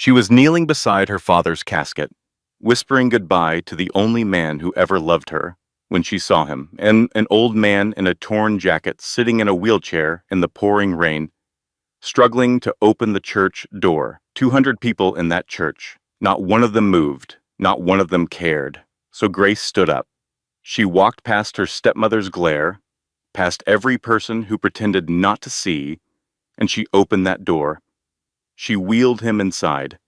She was kneeling beside her father's casket, whispering goodbye to the only man who ever loved her when she saw him, and an old man in a torn jacket sitting in a wheelchair in the pouring rain, struggling to open the church door. 200 people in that church. Not one of them moved, not one of them cared. So Grace stood up. She walked past her stepmother's glare, past every person who pretended not to see, and she opened that door. She wheeled him inside.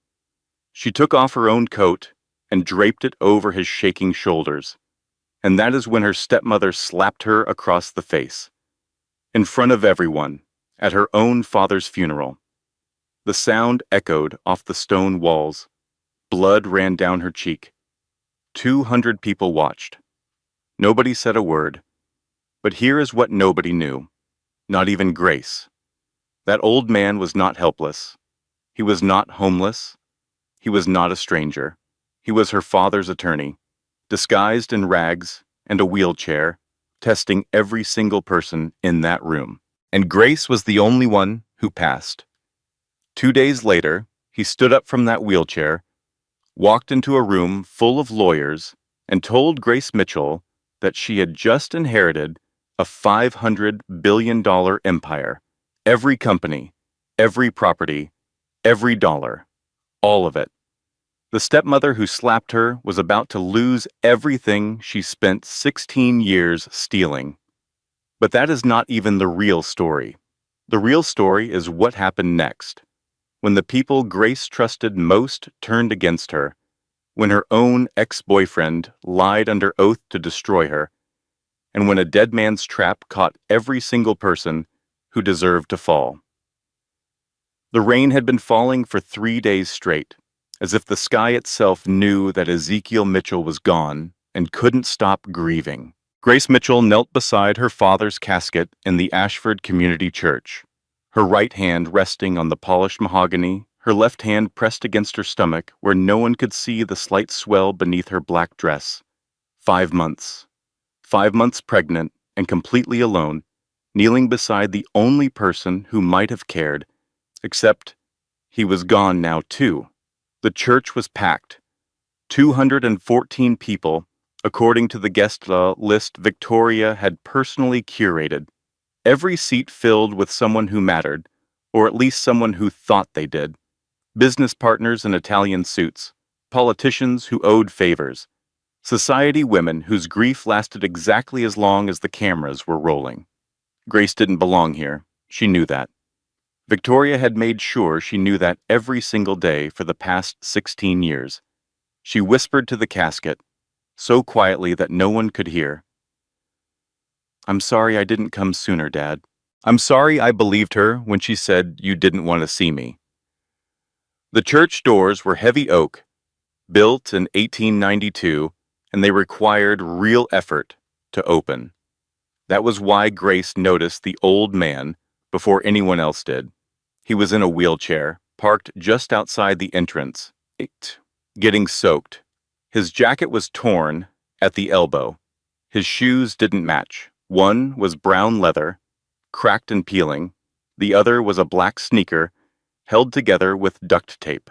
She took off her own coat and draped it over his shaking shoulders. And that is when her stepmother slapped her across the face. In front of everyone, at her own father's funeral. The sound echoed off the stone walls. Blood ran down her cheek. 200 people watched. Nobody said a word. But here is what nobody knew. Not even Grace. That old man was not helpless. He was not homeless. He was not a stranger. He was her father's attorney, disguised in rags and a wheelchair, testing every single person in that room. And Grace was the only one who passed. 2 days later, he stood up from that wheelchair, walked into a room full of lawyers, and told Grace Mitchell that she had just inherited a $500 billion empire. Every company, every property, every dollar, all of it. The stepmother who slapped her was about to lose everything she spent 16 years stealing. But that is not even the real story. The real story is what happened next. When the people Grace trusted most turned against her, when her own ex-boyfriend lied under oath to destroy her, and when a dead man's trap caught every single person who deserved to fall. The rain had been falling for 3 days straight, as if the sky itself knew that Ezekiel Mitchell was gone and couldn't stop grieving. Grace Mitchell knelt beside her father's casket in the Ashford Community Church, her right hand resting on the polished mahogany, her left hand pressed against her stomach where no one could see the slight swell beneath her black dress. 5 months. 5 months pregnant and completely alone, kneeling beside the only person who might have cared, except he was gone now too. The church was packed. 214 people, according to the guest list Victoria had personally curated. Every seat filled with someone who mattered, or at least someone who thought they did. Business partners in Italian suits, politicians who owed favors, society women whose grief lasted exactly as long as the cameras were rolling. Grace didn't belong here. She knew that. Victoria had made sure she knew that every single day for the past 16 years. She whispered to the casket, so quietly that no one could hear. "I'm sorry I didn't come sooner, Dad. I'm sorry I believed her when she said you didn't want to see me." The church doors were heavy oak, built in 1892, and they required real effort to open. That was why Grace noticed the old man before anyone else did. He was in a wheelchair, parked just outside the entrance, getting soaked. His jacket was torn at the elbow. His shoes didn't match. One was brown leather, cracked and peeling. The other was a black sneaker, held together with duct tape.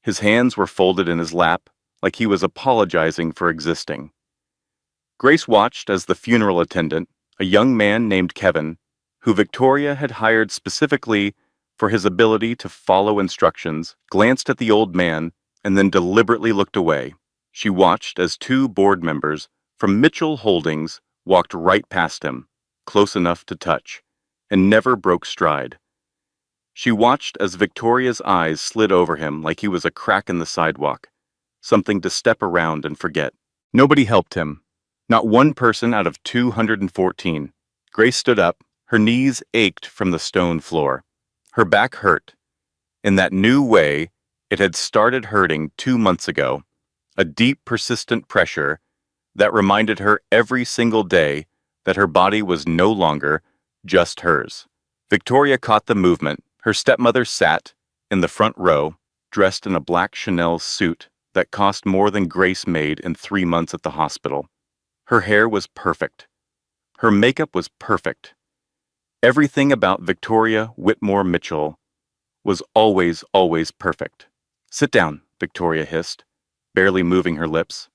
His hands were folded in his lap, like he was apologizing for existing. Grace watched as the funeral attendant, a young man named Kevin, who Victoria had hired specifically for his ability to follow instructions, glanced at the old man and then deliberately looked away. She watched as 2 board members from Mitchell Holdings walked right past him, close enough to touch, and never broke stride. She watched as Victoria's eyes slid over him like he was a crack in the sidewalk, something to step around and forget. Nobody helped him. Not one person out of 214. Grace stood up. Her knees ached from the stone floor. Her back hurt. In that new way, it had started hurting 2 months ago. A deep, persistent pressure that reminded her every single day that her body was no longer just hers. Victoria caught the movement. Her stepmother sat in the front row, dressed in a black Chanel suit that cost more than Grace made in 3 months at the hospital. Her hair was perfect. Her makeup was perfect. Everything about Victoria Whitmore Mitchell was always, always perfect. "Sit down," Victoria hissed, barely moving her lips.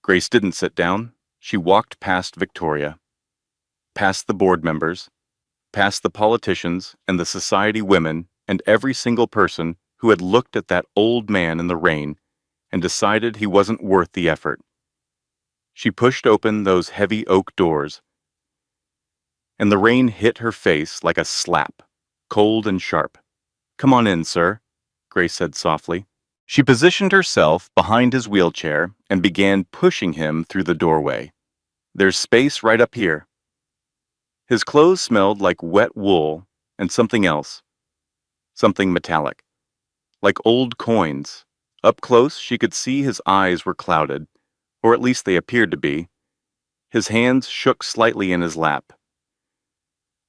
Grace didn't sit down. She walked past Victoria, past the board members, past the politicians and the society women and every single person who had looked at that old man in the rain and decided he wasn't worth the effort. She pushed open those heavy oak doors, and the rain hit her face like a slap, cold and sharp. "Come on in, sir," Grace said softly. She positioned herself behind his wheelchair and began pushing him through the doorway. "There's space right up here." His clothes smelled like wet wool and something else, something metallic, like old coins. Up close, she could see his eyes were clouded, or at least they appeared to be. His hands shook slightly in his lap.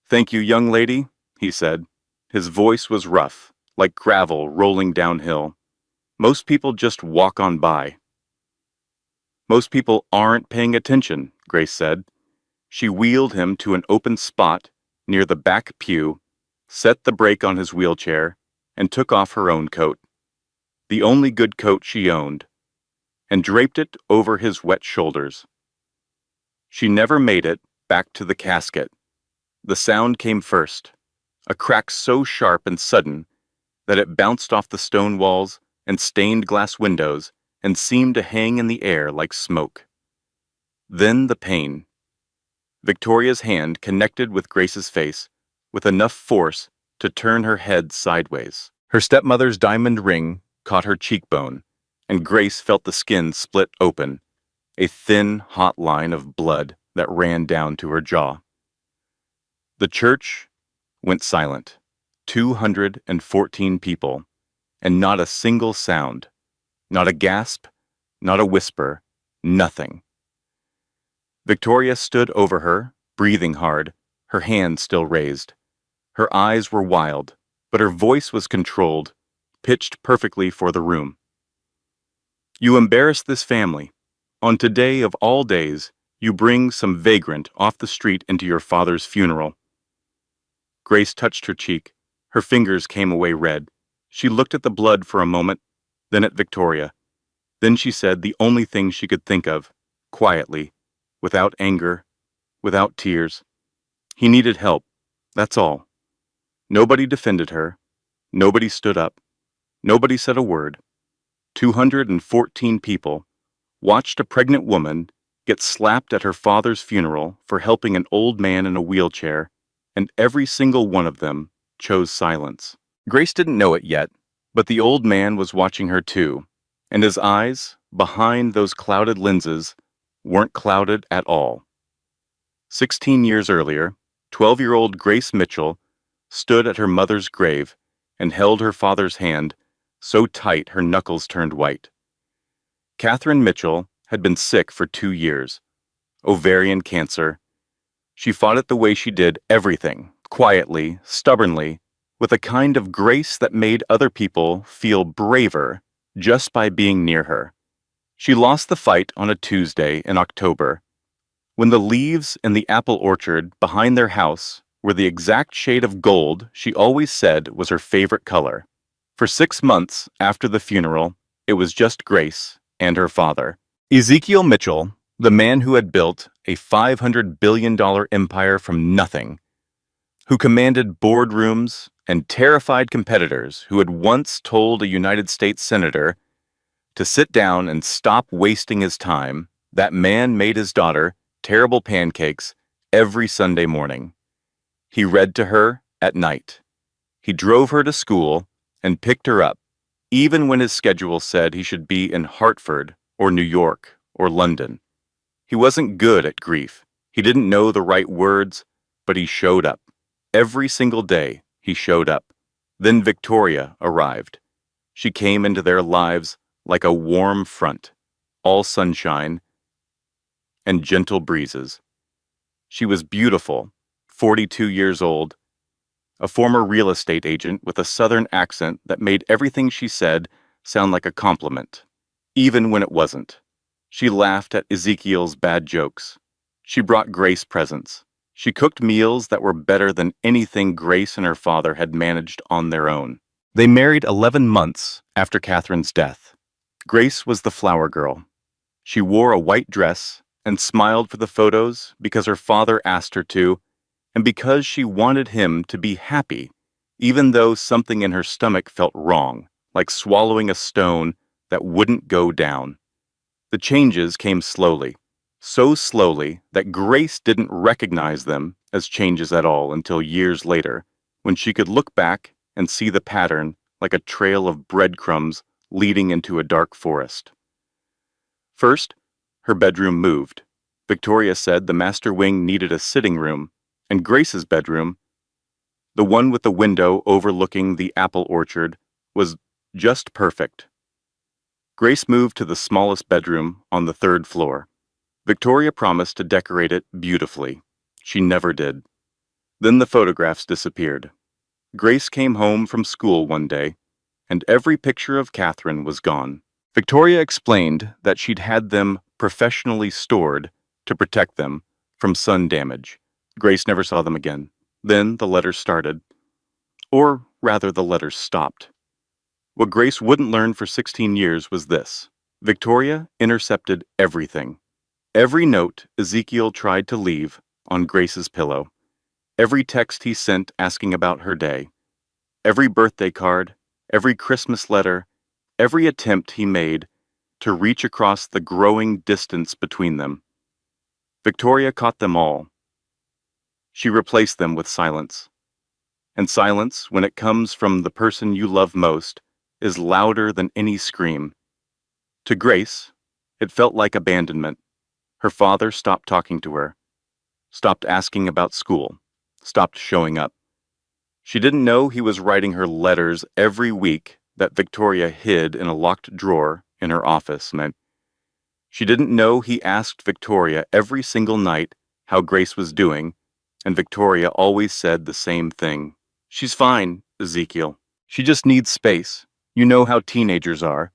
"Thank you, young lady," he said. His voice was rough, like gravel rolling downhill. "Most people just walk on by." "Most people aren't paying attention," Grace said. She wheeled him to an open spot near the back pew, set the brake on his wheelchair, and took off her own coat, the only good coat she owned, and draped it over his wet shoulders. She never made it back to the casket. The sound came first, a crack so sharp and sudden that it bounced off the stone walls and stained glass windows and seemed to hang in the air like smoke. Then the pain. Victoria's hand connected with Grace's face with enough force to turn her head sideways. Her stepmother's diamond ring caught her cheekbone, and Grace felt the skin split open, a thin, hot line of blood that ran down to her jaw. The church went silent. 214 people, and not a single sound, not a gasp, not a whisper, nothing. Victoria stood over her, breathing hard, her hands still raised. Her eyes were wild, but her voice was controlled, pitched perfectly for the room. "You embarrassed this family. On today of all days, you bring some vagrant off the street into your father's funeral." Grace touched her cheek. Her fingers came away red. She looked at the blood for a moment, then at Victoria. Then she said the only thing she could think of, quietly, without anger, without tears. He needed help, that's all. Nobody defended her. Nobody stood up. Nobody said a word. 214 people watched a pregnant woman get slapped at her father's funeral for helping an old man in a wheelchair, and every single one of them chose silence. Grace didn't know it yet, but the old man was watching her too, and his eyes, behind those clouded lenses, weren't clouded at all. 16 years earlier, 12-year-old Grace Mitchell stood at her mother's grave and held her father's hand so tight her knuckles turned white. Catherine Mitchell had been sick for 2 years, ovarian cancer. She fought it the way she did everything, quietly, stubbornly, with a kind of grace that made other people feel braver just by being near her. She lost the fight on a Tuesday in October, when the leaves in the apple orchard behind their house were the exact shade of gold she always said was her favorite color. For 6 months after the funeral, it was just Grace and her father. Ezekiel Mitchell, the man who had built a $500 billion empire from nothing, who commanded boardrooms and terrified competitors who had once told a United States senator to sit down and stop wasting his time, that man made his daughter terrible pancakes every Sunday morning. He read to her at night. He drove her to school and picked her up, even when his schedule said he should be in Hartford or New York or London. He wasn't good at grief. He didn't know the right words, but he showed up. Every single day, he showed up. Then Victoria arrived. She came into their lives like a warm front, all sunshine and gentle breezes. She was beautiful, 42 years old, a former real estate agent with a southern accent that made everything she said sound like a compliment, even when it wasn't. She laughed at Ezekiel's bad jokes. She brought Grace presents. She cooked meals that were better than anything Grace and her father had managed on their own. They married 11 months after Catherine's death. Grace was the flower girl. She wore a white dress and smiled for the photos because her father asked her to, and because she wanted him to be happy, even though something in her stomach felt wrong, like swallowing a stone that wouldn't go down. The changes came slowly, so slowly that Grace didn't recognize them as changes at all until years later, when she could look back and see the pattern like a trail of breadcrumbs leading into a dark forest. First, her bedroom moved. Victoria said the master wing needed a sitting room, and Grace's bedroom, the one with the window overlooking the apple orchard, was just perfect. Grace moved to the smallest bedroom on the third floor. Victoria promised to decorate it beautifully. She never did. Then the photographs disappeared. Grace came home from school one day, and every picture of Catherine was gone. Victoria explained that she'd had them professionally stored to protect them from sun damage. Grace never saw them again. Then the letters started. Or rather, the letters stopped. What Grace wouldn't learn for 16 years was this. Victoria intercepted everything. Every note Ezekiel tried to leave on Grace's pillow. Every text he sent asking about her day. Every birthday card, every Christmas letter, every attempt he made to reach across the growing distance between them. Victoria caught them all. She replaced them with silence. And silence, when it comes from the person you love most, is louder than any scream. To Grace, it felt like abandonment. Her father stopped talking to her, stopped asking about school, stopped showing up. She didn't know he was writing her letters every week that Victoria hid in a locked drawer in her office. She didn't know he asked Victoria every single night how Grace was doing, and Victoria always said the same thing. She's fine, Ezekiel. She just needs space. You know how teenagers are.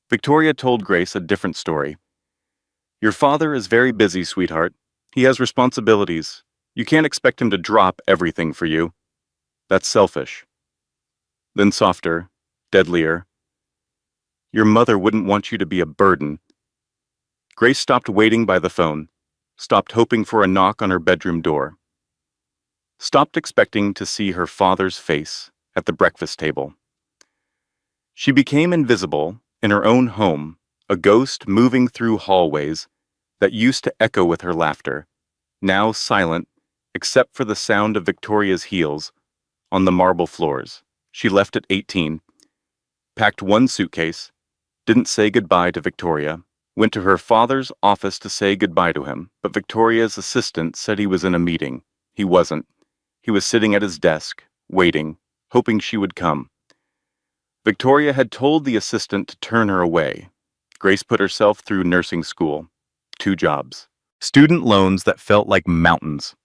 Victoria told Grace a different story. Your father is very busy, sweetheart. He has responsibilities. You can't expect him to drop everything for you. That's selfish. Then softer, deadlier. Your mother wouldn't want you to be a burden. Grace stopped waiting by the phone, stopped hoping for a knock on her bedroom door, stopped expecting to see her father's face at the breakfast table. She became invisible in her own home, a ghost moving through hallways that used to echo with her laughter, now silent except for the sound of Victoria's heels on the marble floors. She left at 18, packed one suitcase, didn't say goodbye to Victoria, went to her father's office to say goodbye to him, but Victoria's assistant said he was in a meeting. He wasn't. He was sitting at his desk, waiting, hoping she would come. Victoria had told the assistant to turn her away. Grace put herself through nursing school, 2 jobs, student loans that felt like mountains,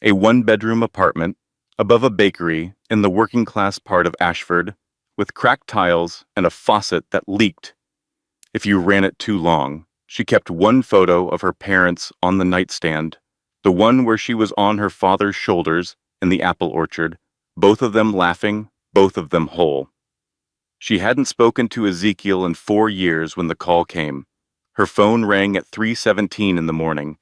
a 1-bedroom apartment above a bakery in the working-class part of Ashford, with cracked tiles and a faucet that leaked if you ran it too long. She kept one photo of her parents on the nightstand, the one where she was on her father's shoulders in the apple orchard, both of them laughing, both of them whole. She hadn't spoken to Ezekiel in 4 years when the call came. Her phone rang at 3:17 in the morning.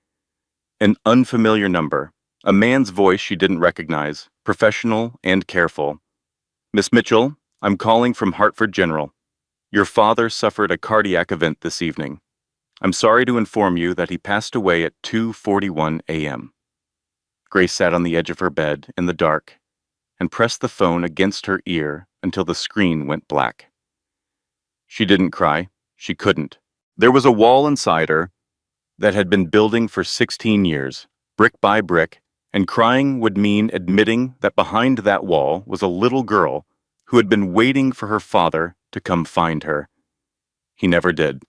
An unfamiliar number, a man's voice she didn't recognize, professional and careful. Miss Mitchell, I'm calling from Hartford General. Your father suffered a cardiac event this evening. I'm sorry to inform you that he passed away at 2:41 a.m. Grace sat on the edge of her bed in the dark and pressed the phone against her ear until the screen went black. She didn't cry. She couldn't. There was a wall inside her that had been building for 16 years, brick by brick, and crying would mean admitting that behind that wall was a little girl who had been waiting for her father to come find her. He never did.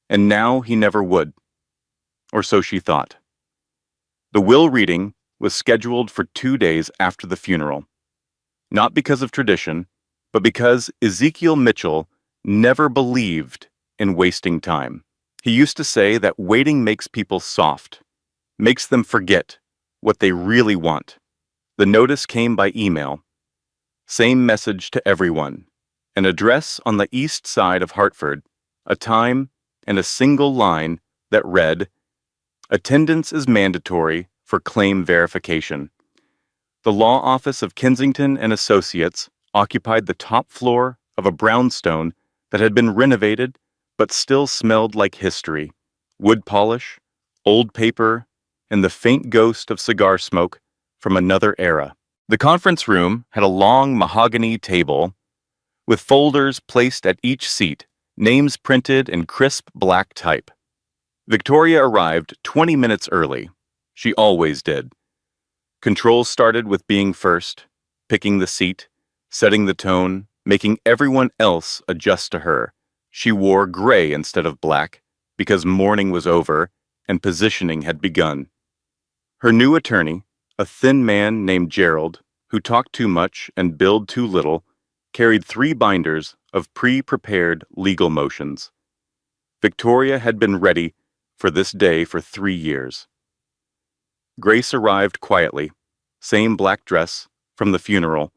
And now he never would. Or so she thought. The will reading was scheduled for 2 days after the funeral. Not because of tradition, but because Ezekiel Mitchell never believed in wasting time. He used to say that waiting makes people soft, makes them forget what they really want. The notice came by email. Same message to everyone. An address on the east side of Hartford, a time, and a single line that read, "Attendance is mandatory for claim verification." The law office of Kensington and Associates occupied the top floor of a brownstone that had been renovated but still smelled like history, wood polish, old paper, and the faint ghost of cigar smoke from another era. The conference room had a long mahogany table with folders placed at each seat, names printed in crisp black type. Victoria arrived 20 minutes early. She always did. Controls started with being first, picking the seat, setting the tone, making everyone else adjust to her. She wore gray instead of black because mourning was over and positioning had begun. Her new attorney, a thin man named Gerald, who talked too much and billed too little, carried 3 binders of pre-prepared legal motions. Victoria had been ready for this day for 3 years. Grace arrived quietly, same black dress from the funeral,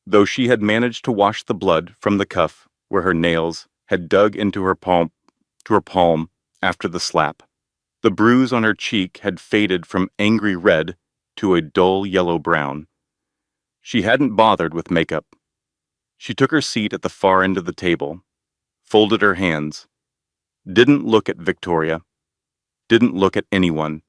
though she had managed to wash the blood from the cuff where her nails had dug into her palm after the slap. The bruise on her cheek had faded from angry red to a dull yellow-brown. She hadn't bothered with makeup. She took her seat at the far end of the table, folded her hands, didn't look at Victoria, didn't look at anyone.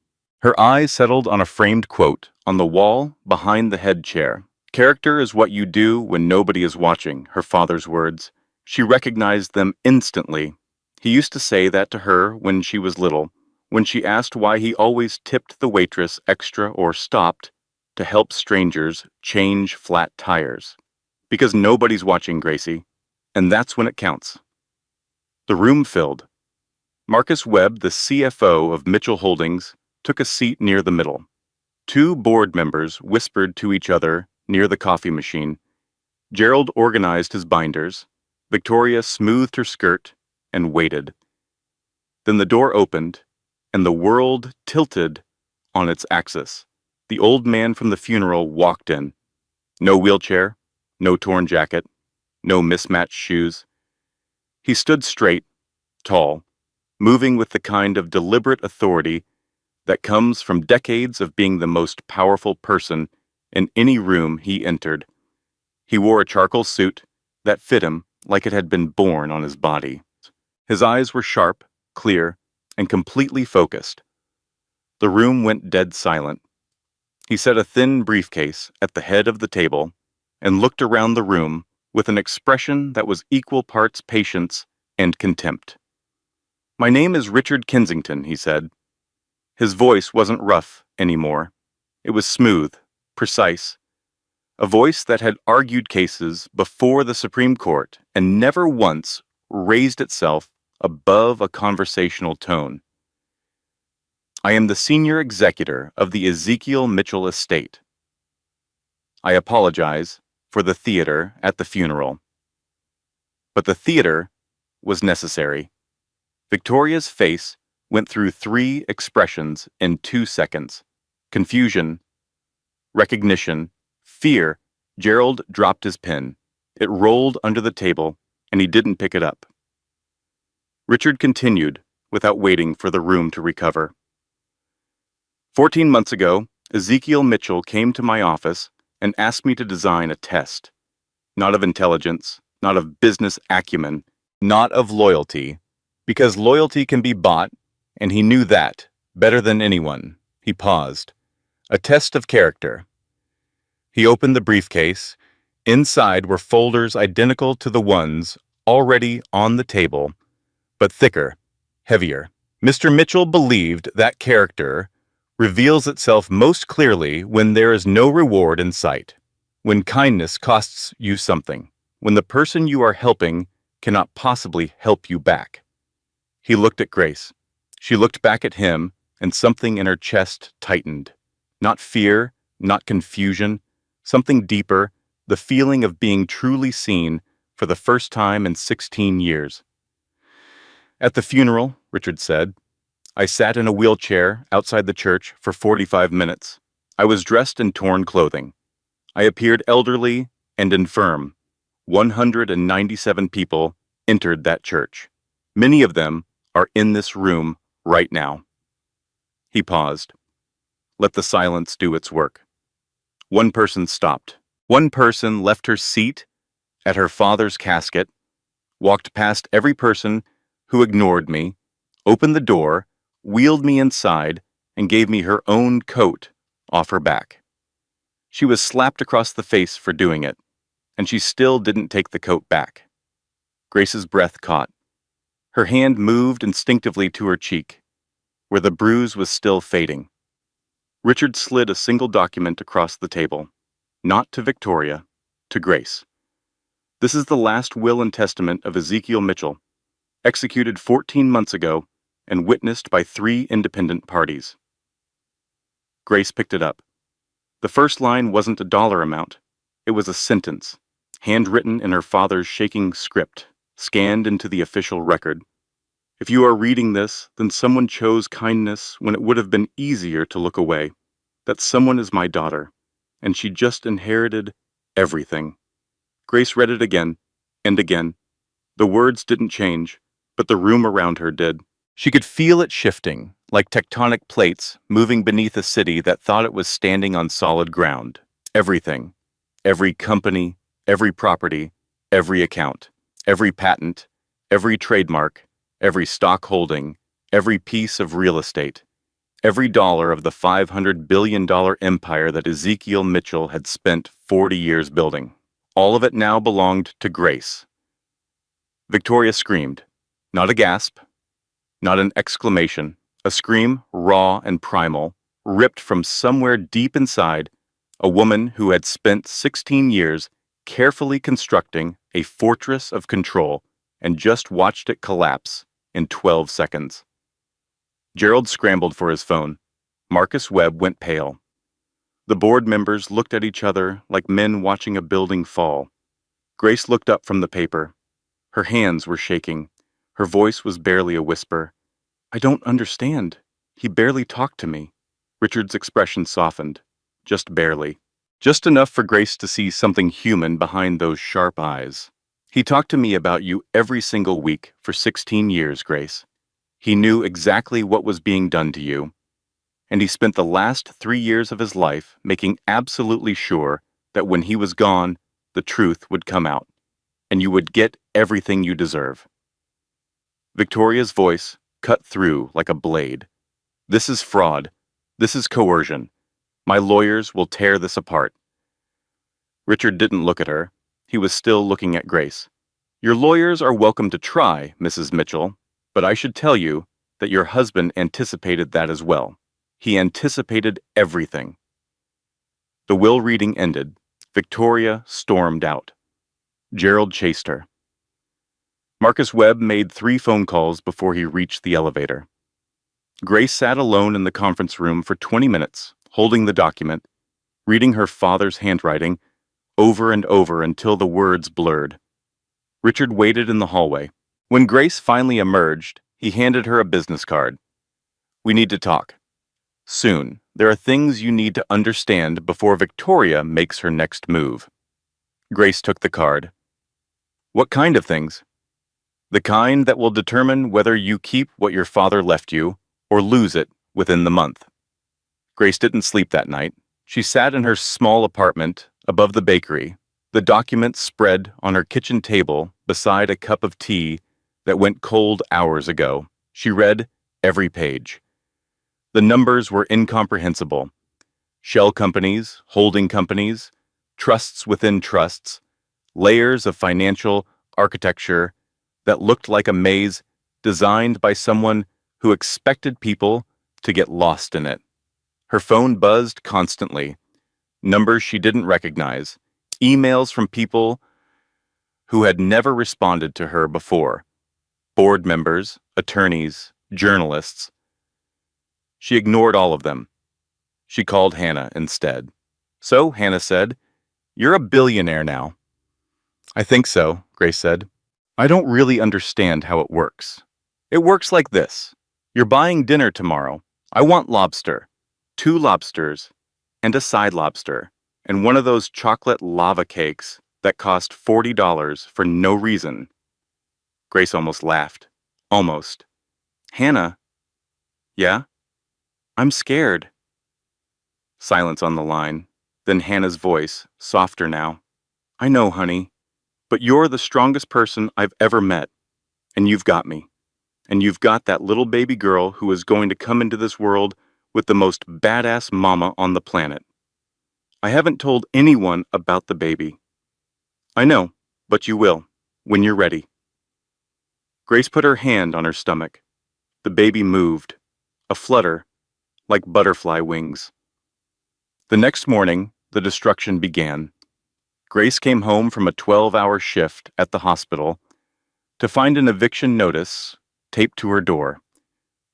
Her eyes settled on a framed quote on the wall behind the head chair. "Character is what you do when nobody is watching," her father's words. She recognized them instantly. He used to say that to her when she was little, when she asked why he always tipped the waitress extra or stopped to help strangers change flat tires. "Because nobody's watching, Gracie, and that's when it counts." The room filled. Marcus Webb, the CFO of Mitchell Holdings, took a seat near the middle. 2 board members whispered to each other near the coffee machine. Gerald organized his binders. Victoria smoothed her skirt and waited. Then the door opened, and the world tilted on its axis. The old man from the funeral walked in. No wheelchair, no torn jacket, no mismatched shoes. He stood straight, tall, moving with the kind of deliberate authority that comes from decades of being the most powerful person in any room he entered. He wore a charcoal suit that fit him like it had been born on his body. His eyes were sharp, clear, and completely focused. The room went dead silent. He set a thin briefcase at the head of the table and looked around the room with an expression that was equal parts patience and contempt. "My name is Richard Kensington," he said. His voice wasn't rough anymore. It was smooth, precise. A voice that had argued cases before the Supreme Court and never once raised itself above a conversational tone. "I am the senior executor of the Ezekiel Mitchell estate. I apologize for the theater at the funeral." But the theater was necessary. Victoria's face went through 3 expressions in 2 seconds. Confusion, recognition, fear. Gerald dropped his pen. It rolled under the table, and he didn't pick it up. Richard continued, without waiting for the room to recover. 14 months ago, Ezekiel Mitchell came to my office and asked me to design a test. Not of intelligence, not of business acumen, not of loyalty, because loyalty can be bought, and he knew that better than anyone. He paused. A test of character. He opened the briefcase. Inside were folders identical to the ones already on the table, but thicker, heavier. Mr. Mitchell believed that character reveals itself most clearly when there is no reward in sight, when kindness costs you something, when the person you are helping cannot possibly help you back. He looked at Grace. She looked back at him, and something in her chest tightened. Not fear, not confusion, something deeper, the feeling of being truly seen for the first time in 16 years. "At the funeral," Richard said, "I sat in a wheelchair outside the church for 45 minutes. I was dressed in torn clothing. I appeared elderly and infirm. 197 people entered that church. Many of them are in this room right now. He paused. Let the silence do its work. One person stopped. One person left her seat at her father's casket, walked past every person who ignored me, opened the door, wheeled me inside, and gave me her own coat off her back. She was slapped across the face for doing it, and she still didn't take the coat back. Grace's breath caught. Her hand moved instinctively to her cheek, where the bruise was still fading. Richard slid a single document across the table, not to Victoria, to Grace. This is the last will and testament of Ezekiel Mitchell, executed 14 months ago and witnessed by 3 independent parties. Grace picked it up. The first line wasn't a dollar amount. It was a sentence, handwritten in her father's shaking script, scanned into the official record. If you are reading this, then someone chose kindness when it would have been easier to look away. That someone is my daughter, and she just inherited everything. Grace read it again and again. The words didn't change, but the room around her did. She could feel it shifting, like tectonic plates moving beneath a city that thought it was standing on solid ground. Everything. Every company, every property, every account, every patent, every trademark, every stock holding, every piece of real estate, every dollar of the $500 billion empire that Ezekiel Mitchell had spent 40 years building. All of it now belonged to Grace. Victoria screamed. Not a gasp, not an exclamation, a scream raw and primal, ripped from somewhere deep inside a woman who had spent 16 years carefully constructing a fortress of control and just watched it collapse in 12 seconds. Gerald scrambled for his phone. Marcus Webb went pale. The board members looked at each other like men watching a building fall. Grace looked up from the paper. Her hands were shaking. Her voice was barely a whisper. I don't understand. He barely talked to me. Richard's expression softened. Just barely. Just enough for Grace to see something human behind those sharp eyes. He talked to me about you every single week for 16 years, Grace. He knew exactly what was being done to you. And he spent the last 3 years of his life making absolutely sure that when he was gone, the truth would come out, and you would get everything you deserve. Victoria's voice cut through like a blade. This is fraud. This is coercion. My lawyers will tear this apart. Richard didn't look at her. He was still looking at Grace. Your lawyers are welcome to try, Mrs. Mitchell, but I should tell you that your husband anticipated that as well. He anticipated everything. The will reading ended. Victoria stormed out. Gerald chased her. Marcus Webb made 3 phone calls before he reached the elevator. Grace sat alone in the conference room for 20 minutes, holding the document, reading her father's handwriting over and over until the words blurred. Richard waited in the hallway. When Grace finally emerged, he handed her a business card. We need to talk. Soon. There are things you need to understand before Victoria makes her next move. Grace took the card. What kind of things? The kind that will determine whether you keep what your father left you or lose it within the month. Grace didn't sleep that night. She sat in her small apartment above the bakery, the document spread on her kitchen table beside a cup of tea that went cold hours ago. She read every page. The numbers were incomprehensible. Shell companies, holding companies, trusts within trusts, layers of financial architecture that looked like a maze designed by someone who expected people to get lost in it. Her phone buzzed constantly. Numbers she didn't recognize. Emails from people who had never responded to her before. Board members, attorneys, journalists. She ignored all of them. She called Hannah instead. So, Hannah said, "You're a billionaire now." "I think so," Grace said. "I don't really understand how it works. It works like this. You're buying dinner tomorrow. I want lobster. 2 lobsters and a side lobster and one of those chocolate lava cakes that cost $40 for no reason. Grace almost laughed. Almost. Hannah? Yeah? I'm scared. Silence on the line. Then Hannah's voice, softer now. I know, honey, but you're the strongest person I've ever met, and you've got me. And you've got that little baby girl who is going to come into this world with the most badass mama on the planet. I haven't told anyone about the baby. I know, but you will, when you're ready. Grace put her hand on her stomach. The baby moved, a flutter, like butterfly wings. The next morning, the destruction began. Grace came home from a 12-hour shift at the hospital to find an eviction notice taped to her door.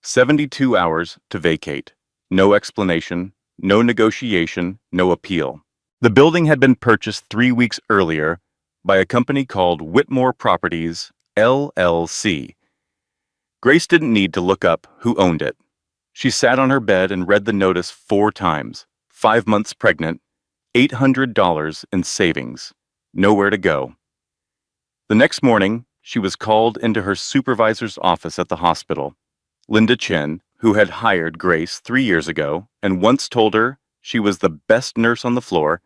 72 hours to vacate. No explanation, no negotiation, no appeal. The building had been purchased 3 weeks earlier by a company called Whitmore Properties, LLC. Grace didn't need to look up who owned it. She sat on her bed and read the notice 4 times. 5 months pregnant, $800 in savings. Nowhere to go. The next morning, she was called into her supervisor's office at the hospital. Linda Chen, who had hired Grace 3 years ago and once told her she was the best nurse on the floor,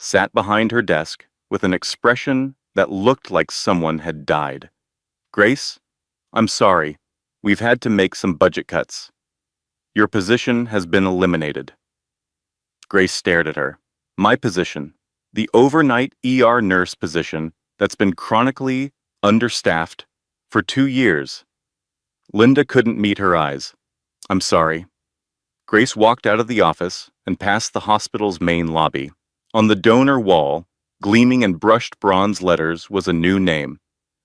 sat behind her desk with an expression that looked like someone had died. Grace, I'm sorry. We've had to make some budget cuts. Your position has been eliminated. Grace stared at her. My position, the overnight ER nurse position that's been chronically understaffed for 2 years. Linda couldn't meet her eyes. I'm sorry. Grace walked out of the office and past the hospital's main lobby. On the donor wall, gleaming in brushed bronze letters, was a new name.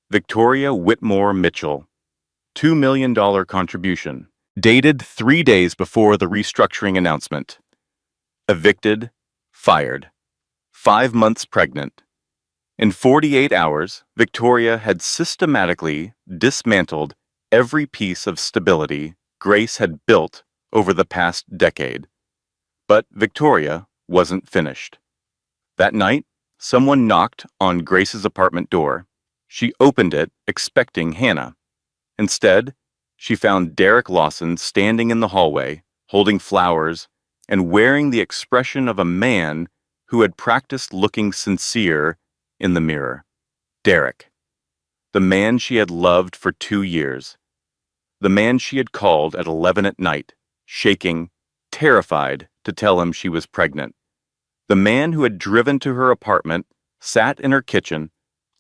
Victoria Whitmore Mitchell. $2 million contribution. Dated 3 days before the restructuring announcement. Evicted, fired. 5 months pregnant. In 48 hours, Victoria had systematically dismantled every piece of stability Grace had built over the past decade. But Victoria wasn't finished. That night, someone knocked on Grace's apartment door. She opened it, expecting Hannah. Instead, she found Derek Lawson standing in the hallway, holding flowers, and wearing the expression of a man who had practiced looking sincere in the mirror. Derek. The man she had loved for 2 years. The man she had called at 11 at night, shaking, terrified to tell him she was pregnant. The man who had driven to her apartment, sat in her kitchen,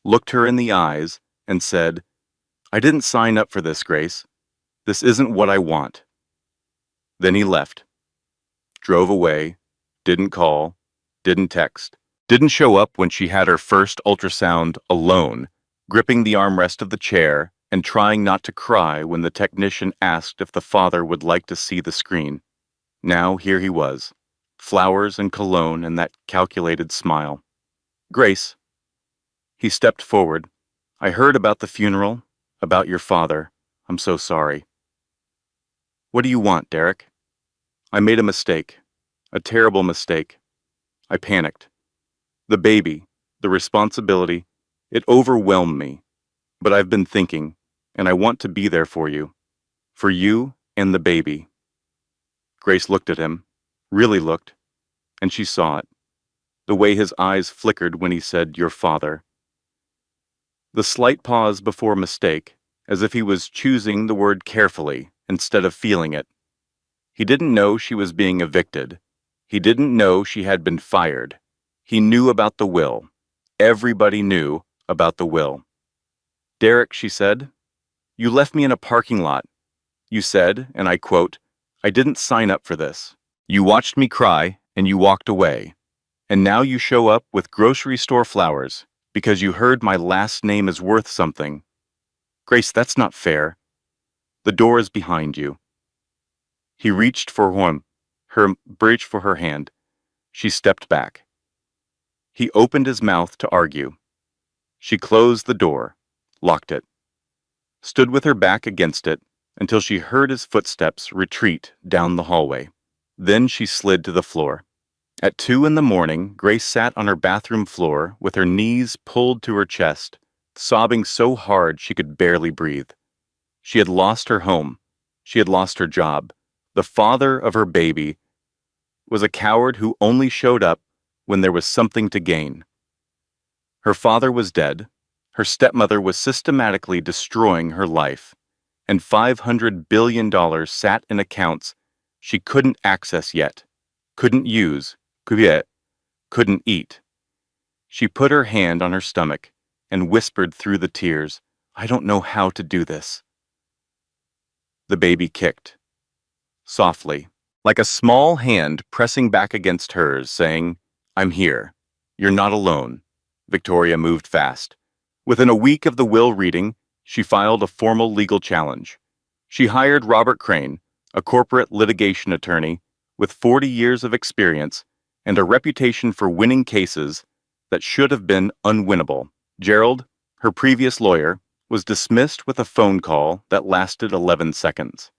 looked her in the eyes, and said, I didn't sign up for this, Grace. This isn't what I want. Then he left. Drove away, didn't call, didn't text, didn't show up when she had her first ultrasound alone, gripping the armrest of the chair and trying not to cry when the technician asked if the father would like to see the screen. Now here he was, flowers and cologne and that calculated smile. Grace. He stepped forward. I heard about the funeral, about your father. I'm so sorry. What do you want, Derek? I made a mistake, a terrible mistake. I panicked. The baby, the responsibility, it overwhelmed me. But I've been thinking, and I want to be there for you and the baby. Grace looked at him, really looked, and she saw it, the way his eyes flickered when he said, your father. The slight pause before mistake, as if he was choosing the word carefully instead of feeling it. He didn't know she was being evicted. He didn't know she had been fired. He knew about the will. Everybody knew about the will. Derek, she said, you left me in a parking lot. You said, and I quote, I didn't sign up for this. You watched me cry, and you walked away. And now you show up with grocery store flowers because you heard my last name is worth something. Grace, that's not fair. The door is behind you. He reached for her hand. She stepped back. He opened his mouth to argue. She closed the door, locked it, stood with her back against it until she heard his footsteps retreat down the hallway. Then she slid to the floor. At 2 in the morning, Grace sat on her bathroom floor with her knees pulled to her chest, sobbing so hard she could barely breathe. She had lost her home. She had lost her job. The father of her baby was a coward who only showed up when there was something to gain. Her father was dead. Her stepmother was systematically destroying her life, and $500 billion sat in accounts she couldn't access yet, couldn't use, couldn't eat. She put her hand on her stomach and whispered through the tears, "I don't know how to do this." The baby kicked, softly, like a small hand pressing back against hers, saying, "I'm here. You're not alone." Victoria moved fast. Within a week of the will reading, she filed a formal legal challenge. She hired Robert Crane, a corporate litigation attorney with 40 years of experience and a reputation for winning cases that should have been unwinnable. Gerald, her previous lawyer, was dismissed with a phone call that lasted 11 seconds.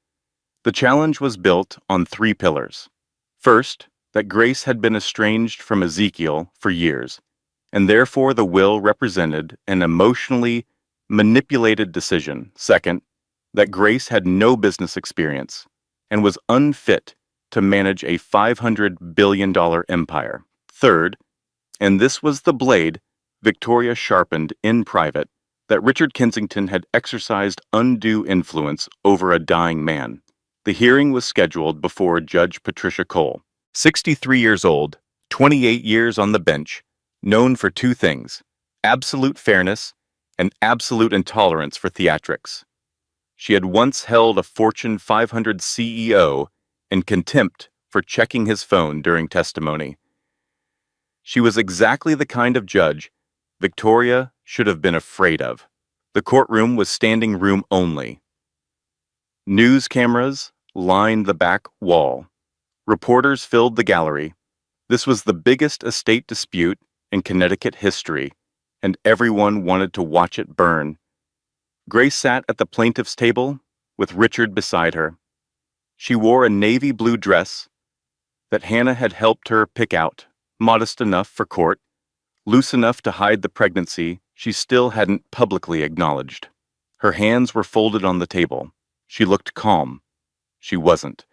The challenge was built on 3 pillars. First, that Grace had been estranged from Ezekiel for years, and therefore the will represented an emotionally manipulated decision. Second, that Grace had no business experience and was unfit to manage a $500 billion empire. Third, and this was the blade Victoria sharpened in private, that Richard Kensington had exercised undue influence over a dying man. The hearing was scheduled before Judge Patricia Cole, 63 years old, 28 years on the bench, known for 2 things: absolute fairness and absolute intolerance for theatrics. She had once held a Fortune 500 CEO in contempt for checking his phone during testimony. She was exactly the kind of judge Victoria should have been afraid of. The courtroom was standing room only. News cameras lined the back wall. Reporters filled the gallery. This was the biggest estate dispute in Connecticut history, and everyone wanted to watch it burn. Grace sat at the plaintiff's table with Richard beside her. She wore a navy blue dress that Hannah had helped her pick out, modest enough for court, loose enough to hide the pregnancy she still hadn't publicly acknowledged. Her hands were folded on the table. She looked calm. She wasn't.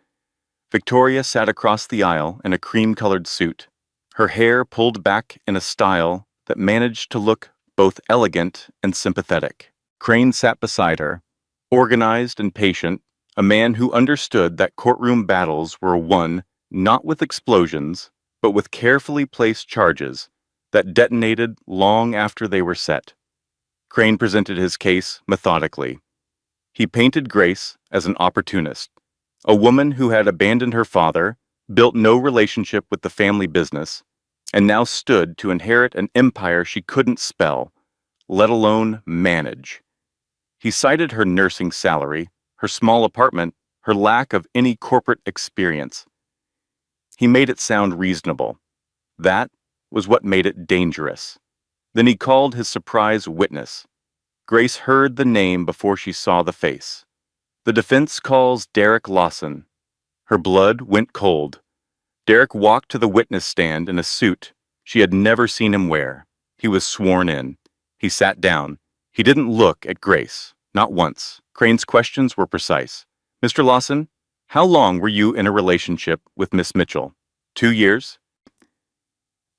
Victoria sat across the aisle in a cream-colored suit, her hair pulled back in a style that managed to look both elegant and sympathetic. Crane sat beside her, organized and patient, a man who understood that courtroom battles were won not with explosions, but with carefully placed charges that detonated long after they were set. Crane presented his case methodically. He painted Grace as an opportunist, a woman who had abandoned her father, built no relationship with the family business, and now stood to inherit an empire she couldn't spell, let alone manage. He cited her nursing salary, her small apartment, her lack of any corporate experience. He made it sound reasonable. That was what made it dangerous. Then he called his surprise witness. Grace heard the name before she saw the face. The defense calls Derek Lawson. Her blood went cold. Derek walked to the witness stand in a suit she had never seen him wear. He was sworn in. He sat down. He didn't look at Grace, not once. Crane's questions were precise. "Mr. Lawson, how long were you in a relationship with Miss Mitchell?" 2 years.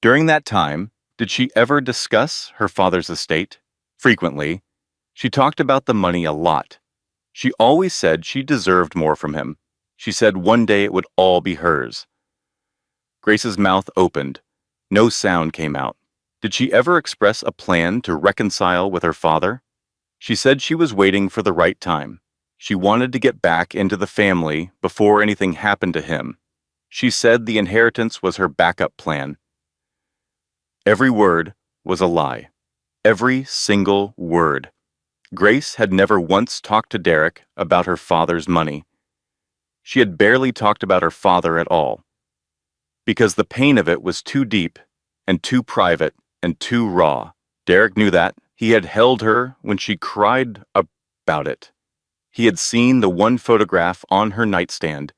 During that time, did she ever discuss her father's estate? Frequently. She talked about the money a lot. She always said she deserved more from him. She said one day it would all be hers. Grace's mouth opened. No sound came out. Did she ever express a plan to reconcile with her father? She said she was waiting for the right time. She wanted to get back into the family before anything happened to him. She said the inheritance was her backup plan. Every word was a lie. Every single word. Grace had never once talked to Derek about her father's money. She had barely talked about her father at all, because the pain of it was too deep and too private and too raw. Derek knew that. He had held her when she cried about it. He had seen the one photograph on her nightstand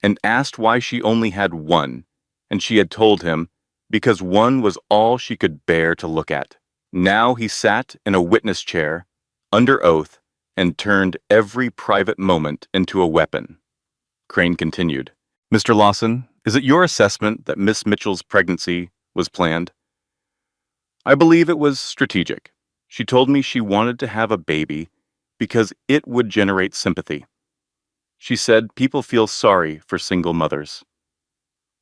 and asked why she only had one, and she had told him, because one was all she could bear to look at. Now he sat in a witness chair, under oath, and turned every private moment into a weapon. Crane continued, Mr. Lawson, is it your assessment that Miss Mitchell's pregnancy was planned? I believe it was strategic. She told me she wanted to have a baby because it would generate sympathy. She said people feel sorry for single mothers.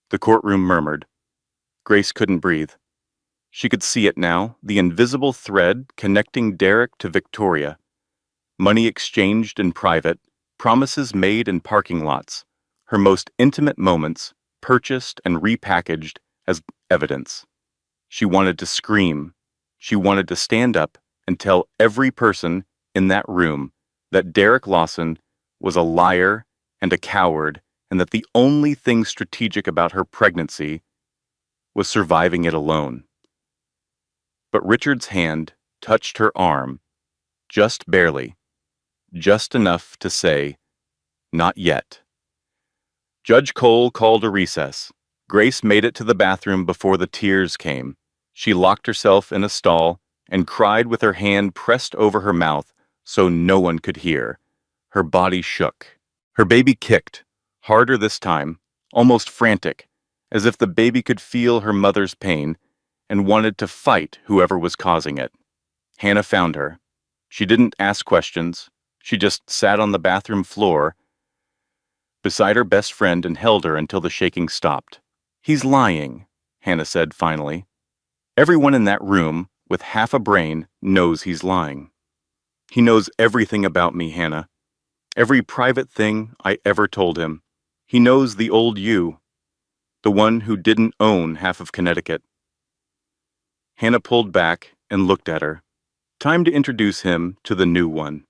The courtroom murmured. Grace couldn't breathe. She could see it now, the invisible thread connecting Derek to Victoria. Money exchanged in private, promises made in parking lots, her most intimate moments purchased and repackaged as evidence. She wanted to scream. She wanted to stand up and tell every person in that room that Derek Lawson was a liar and a coward, and that the only thing strategic about her pregnancy was surviving it alone. But Richard's hand touched her arm, just barely, just enough to say, not yet. Judge Cole called a recess. Grace made it to the bathroom before the tears came. She locked herself in a stall and cried with her hand pressed over her mouth so no one could hear. Her body shook. Her baby kicked, harder this time, almost frantic, as if the baby could feel her mother's pain and wanted to fight whoever was causing it. Hannah found her. She didn't ask questions. She just sat on the bathroom floor beside her best friend and held her until the shaking stopped. He's lying, Hannah said finally. Everyone in that room, with half a brain, knows he's lying. He knows everything about me, Hannah. Every private thing I ever told him. He knows the old you, the one who didn't own half of Connecticut. Hannah pulled back and looked at her. Time to introduce him to the new one.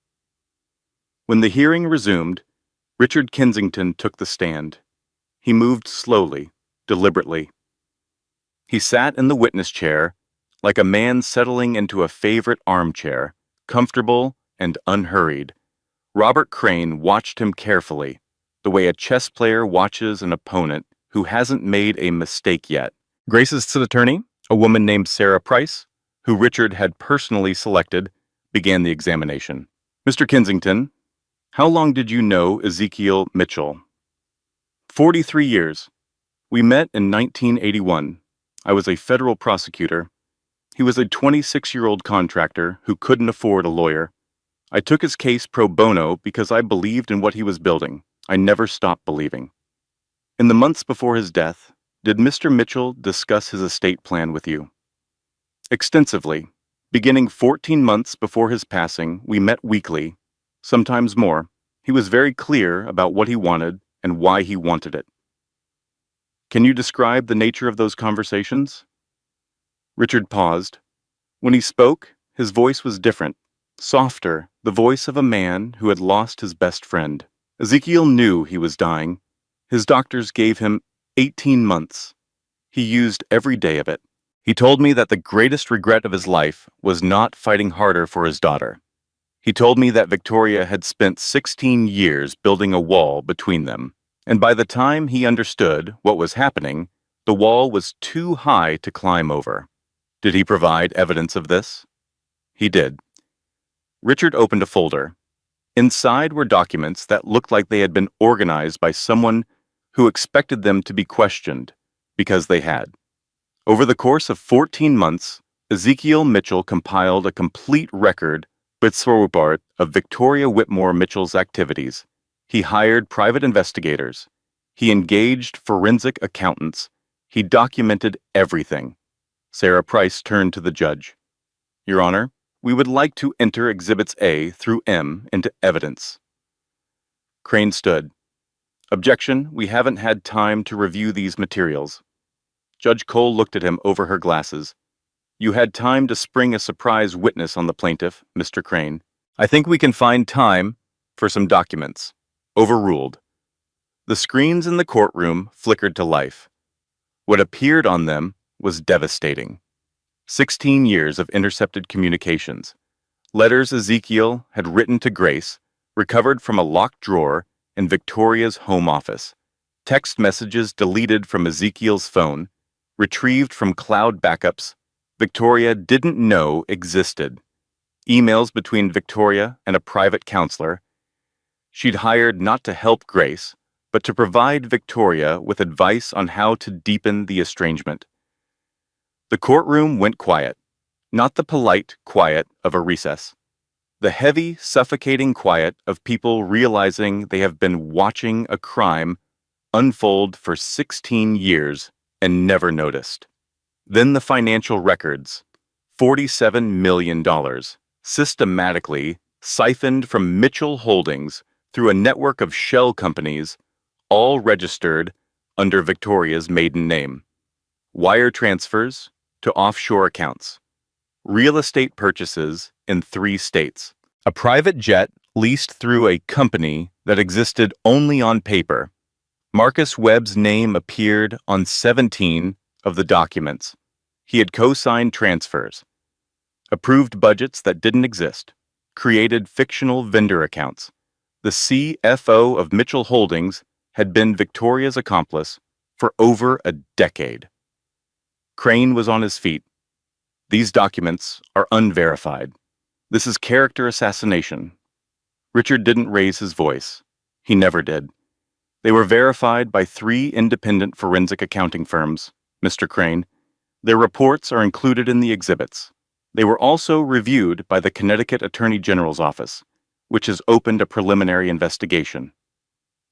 When the hearing resumed, Richard Kensington took the stand. He moved slowly, deliberately. He sat in the witness chair like a man settling into a favorite armchair, comfortable and unhurried. Robert Crane watched him carefully, the way a chess player watches an opponent who hasn't made a mistake yet. Grace's attorney, a woman named Sarah Price, who Richard had personally selected, began the examination. Mr. Kensington, how long did you know Ezekiel Mitchell? 43 years. We met in 1981. I was a federal prosecutor. He was a 26-year-old contractor who couldn't afford a lawyer. I took his case pro bono because I believed in what he was building. I never stopped believing. In the months before his death, did Mr. Mitchell discuss his estate plan with you? Extensively. Beginning 14 months before his passing, we met weekly, sometimes more. He was very clear about what he wanted and why he wanted it. Can you describe the nature of those conversations? Richard paused. When he spoke, his voice was different, softer, the voice of a man who had lost his best friend. Ezekiel knew he was dying. His doctors gave him 18 months. He used every day of it. He told me that the greatest regret of his life was not fighting harder for his daughter. He told me that Victoria had spent 16 years building a wall between them, and by the time he understood what was happening, the wall was too high to climb over. Did he provide evidence of this? He did. Richard opened a folder. Inside were documents that looked like they had been organized by someone who expected them to be questioned, because they had. Over the course of 14 months, Ezekiel Mitchell compiled a complete record of Victoria Whitmore Mitchell's activities. He hired private investigators. He engaged forensic accountants. He documented everything. Sarah Price turned to the judge. Your Honor, we would like to enter Exhibits A through M into evidence. Crane stood. Objection, we haven't had time to review these materials. Judge Cole looked at him over her glasses. You had time to spring a surprise witness on the plaintiff, Mr. Crane. I think we can find time for some documents. Overruled. The screens in the courtroom flickered to life. What appeared on them was devastating. 16 years of intercepted communications. Letters Ezekiel had written to Grace, recovered from a locked drawer in Victoria's home office. Text messages deleted from Ezekiel's phone, retrieved from cloud backups, Victoria didn't know existed. Emails between Victoria and a private counselor. She'd hired not to help Grace, but to provide Victoria with advice on how to deepen the estrangement. The courtroom went quiet, not the polite quiet of a recess. The heavy, suffocating quiet of people realizing they have been watching a crime unfold for 16 years and never noticed. Then the financial records, $47 million, systematically siphoned from Mitchell Holdings through a network of shell companies, all registered under Victoria's maiden name. Wire transfers to offshore accounts. Real estate purchases in 3 states. A private jet leased through a company that existed only on paper. Marcus Webb's name appeared on 17 of the documents. He had co-signed transfers, approved budgets that didn't exist, created fictional vendor accounts. The CFO of Mitchell Holdings had been Victoria's accomplice for over a decade. Crane was on his feet. These documents are unverified. This is character assassination. Richard didn't raise his voice. He never did. They were verified by 3 independent forensic accounting firms, Mr. Crane. Their reports are included in the exhibits. They were also reviewed by the Connecticut Attorney General's office, which has opened a preliminary investigation.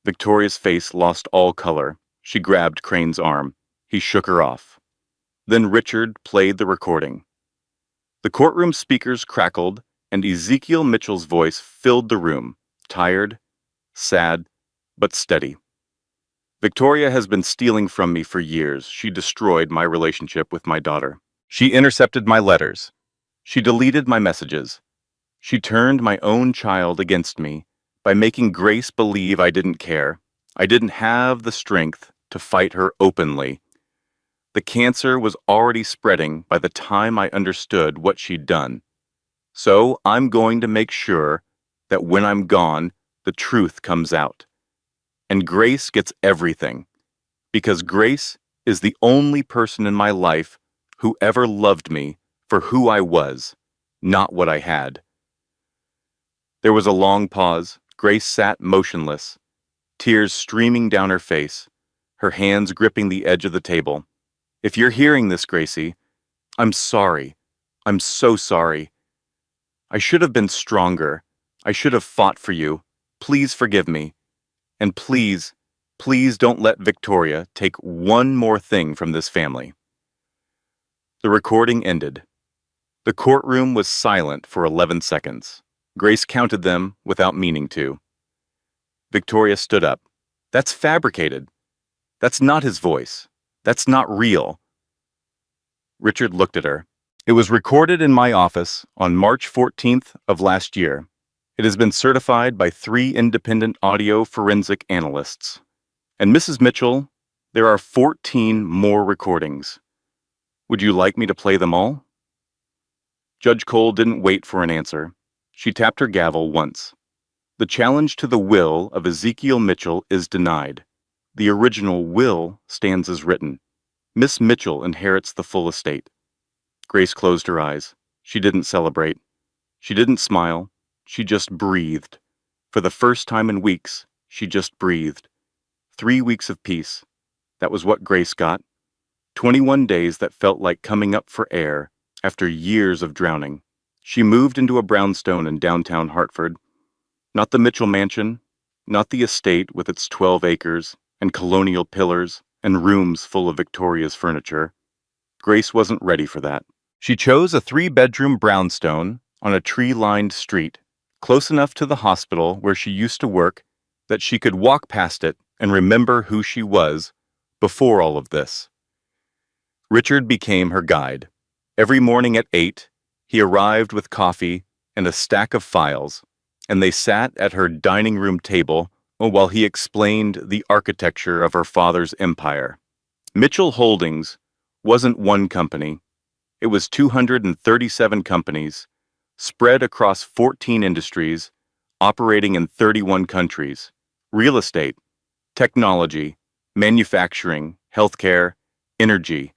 Victoria's face lost all color. She grabbed Crane's arm. He shook her off. Then Richard played the recording. The courtroom speakers crackled, and Ezekiel Mitchell's voice filled the room, tired, sad, but steady. Victoria has been stealing from me for years. She destroyed my relationship with my daughter. She intercepted my letters. She deleted my messages. She turned my own child against me by making Grace believe I didn't care. I didn't have the strength to fight her openly. The cancer was already spreading by the time I understood what she'd done. So I'm going to make sure that when I'm gone, the truth comes out. And Grace gets everything, because Grace is the only person in my life who ever loved me for who I was, not what I had. There was a long pause. Grace sat motionless, tears streaming down her face, her hands gripping the edge of the table. If you're hearing this, Gracie, I'm sorry. I'm so sorry. I should have been stronger. I should have fought for you. Please forgive me. And please, please don't let Victoria take one more thing from this family. The recording ended. The courtroom was silent for 11 seconds. Grace counted them without meaning to. Victoria stood up. That's fabricated. That's not his voice. That's not real. Richard looked at her. It was recorded in my office on March 14th of last year. It has been certified by 3 independent audio forensic analysts. And Mrs. Mitchell, there are 14 more recordings. Would you like me to play them all? Judge Cole didn't wait for an answer. She tapped her gavel once. The challenge to the will of Ezekiel Mitchell is denied. The original will stands as written. Miss Mitchell inherits the full estate. Grace closed her eyes. She didn't celebrate. She didn't smile. She just breathed. For the first time in weeks, she just breathed. 3 weeks of peace. That was what Grace got. 21 days that felt like coming up for air after years of drowning. She moved into a brownstone in downtown Hartford. Not the Mitchell mansion, not the estate with its 12 acres and colonial pillars and rooms full of Victoria's furniture. Grace wasn't ready for that. She chose a 3-bedroom brownstone on a tree-lined street, close enough to the hospital where she used to work that she could walk past it and remember who she was before all of this. Richard became her guide. Every morning at 8, he arrived with coffee and a stack of files, and they sat at her dining room table while he explained the architecture of her father's empire. Mitchell Holdings wasn't one company. It was 237 companies, spread across 14 industries, operating in 31 countries. Real estate, technology, Manufacturing, healthcare, energy,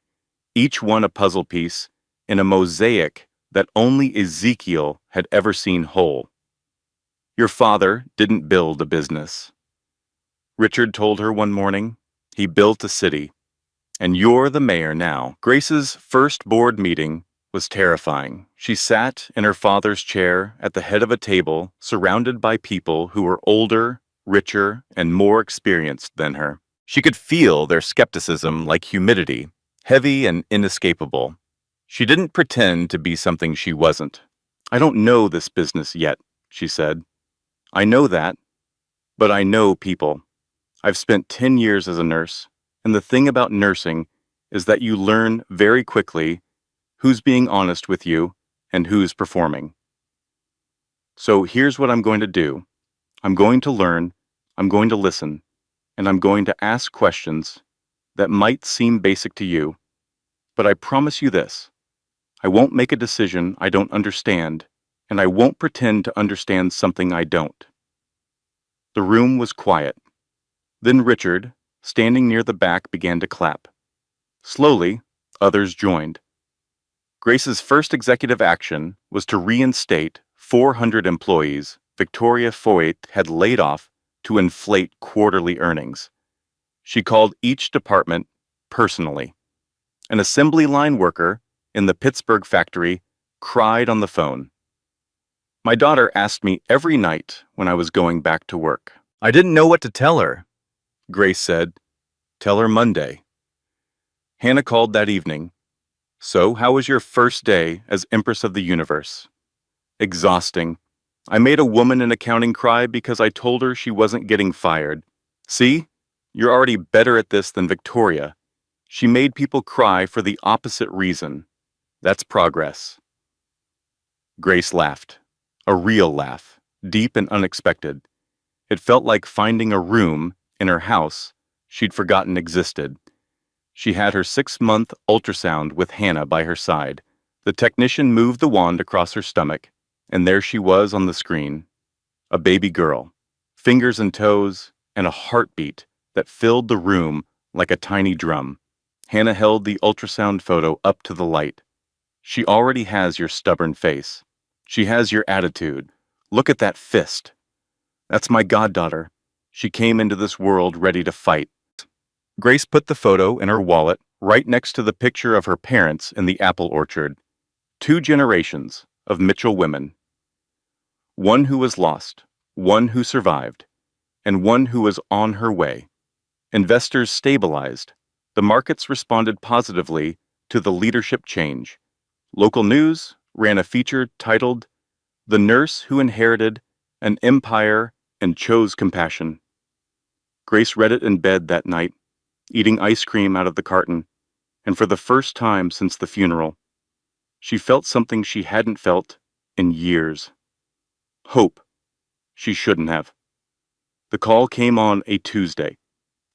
each one a puzzle piece in a mosaic that only Ezekiel had ever seen whole. Your father didn't build a business. Richard told her one morning. He built a city. And you're the mayor now. Grace's first board meeting was terrifying. She sat in her father's chair at the head of a table, surrounded by people who were older, richer, and more experienced than her. She could feel their skepticism like humidity, heavy and inescapable. She didn't pretend to be something she wasn't. I don't know this business yet, she said. I know that, but I know people. I've spent 10 years as a nurse, and the thing about nursing is that you learn very quickly who's being honest with you and who's performing. So here's what I'm going to do. I'm going to learn, I'm going to listen, and I'm going to ask questions that might seem basic to you, but I promise you this. I won't make a decision I don't understand, and I won't pretend to understand something I don't. The room was quiet. Then Richard, standing near the back, began to clap. Slowly, others joined. Grace's first executive action was to reinstate 400 employees Victoria Foyt had laid off to inflate quarterly earnings. She called each department personally. An assembly line worker in the Pittsburgh factory cried on the phone. My daughter asked me every night when I was going back to work. I didn't know what to tell her. Grace said, "Tell her Monday." Hannah called that evening. So, how was your first day as Empress of the Universe? Exhausting. I made a woman in accounting cry because I told her she wasn't getting fired. See? You're already better at this than Victoria. She made people cry for the opposite reason. That's progress. Grace laughed. A real laugh, deep and unexpected. It felt like finding a room in her house she'd forgotten existed. She had her 6-month ultrasound with Hannah by her side. The technician moved the wand across her stomach, and there she was on the screen. A baby girl, fingers and toes, and a heartbeat that filled the room like a tiny drum. Hannah held the ultrasound photo up to the light. She already has your stubborn face. She has your attitude. Look at that fist. That's my goddaughter. She came into this world ready to fight. Grace put the photo in her wallet right next to the picture of her parents in the apple orchard. 2 generations of Mitchell women. One who was lost, one who survived, and one who was on her way. Investors stabilized. The markets responded positively to the leadership change. Local news ran a feature titled, "The Nurse Who Inherited an Empire and Chose Compassion." Grace read it in bed that night, eating ice cream out of the carton, and for the first time since the funeral, she felt something she hadn't felt in years. Hope. She shouldn't have. The call came on a Tuesday,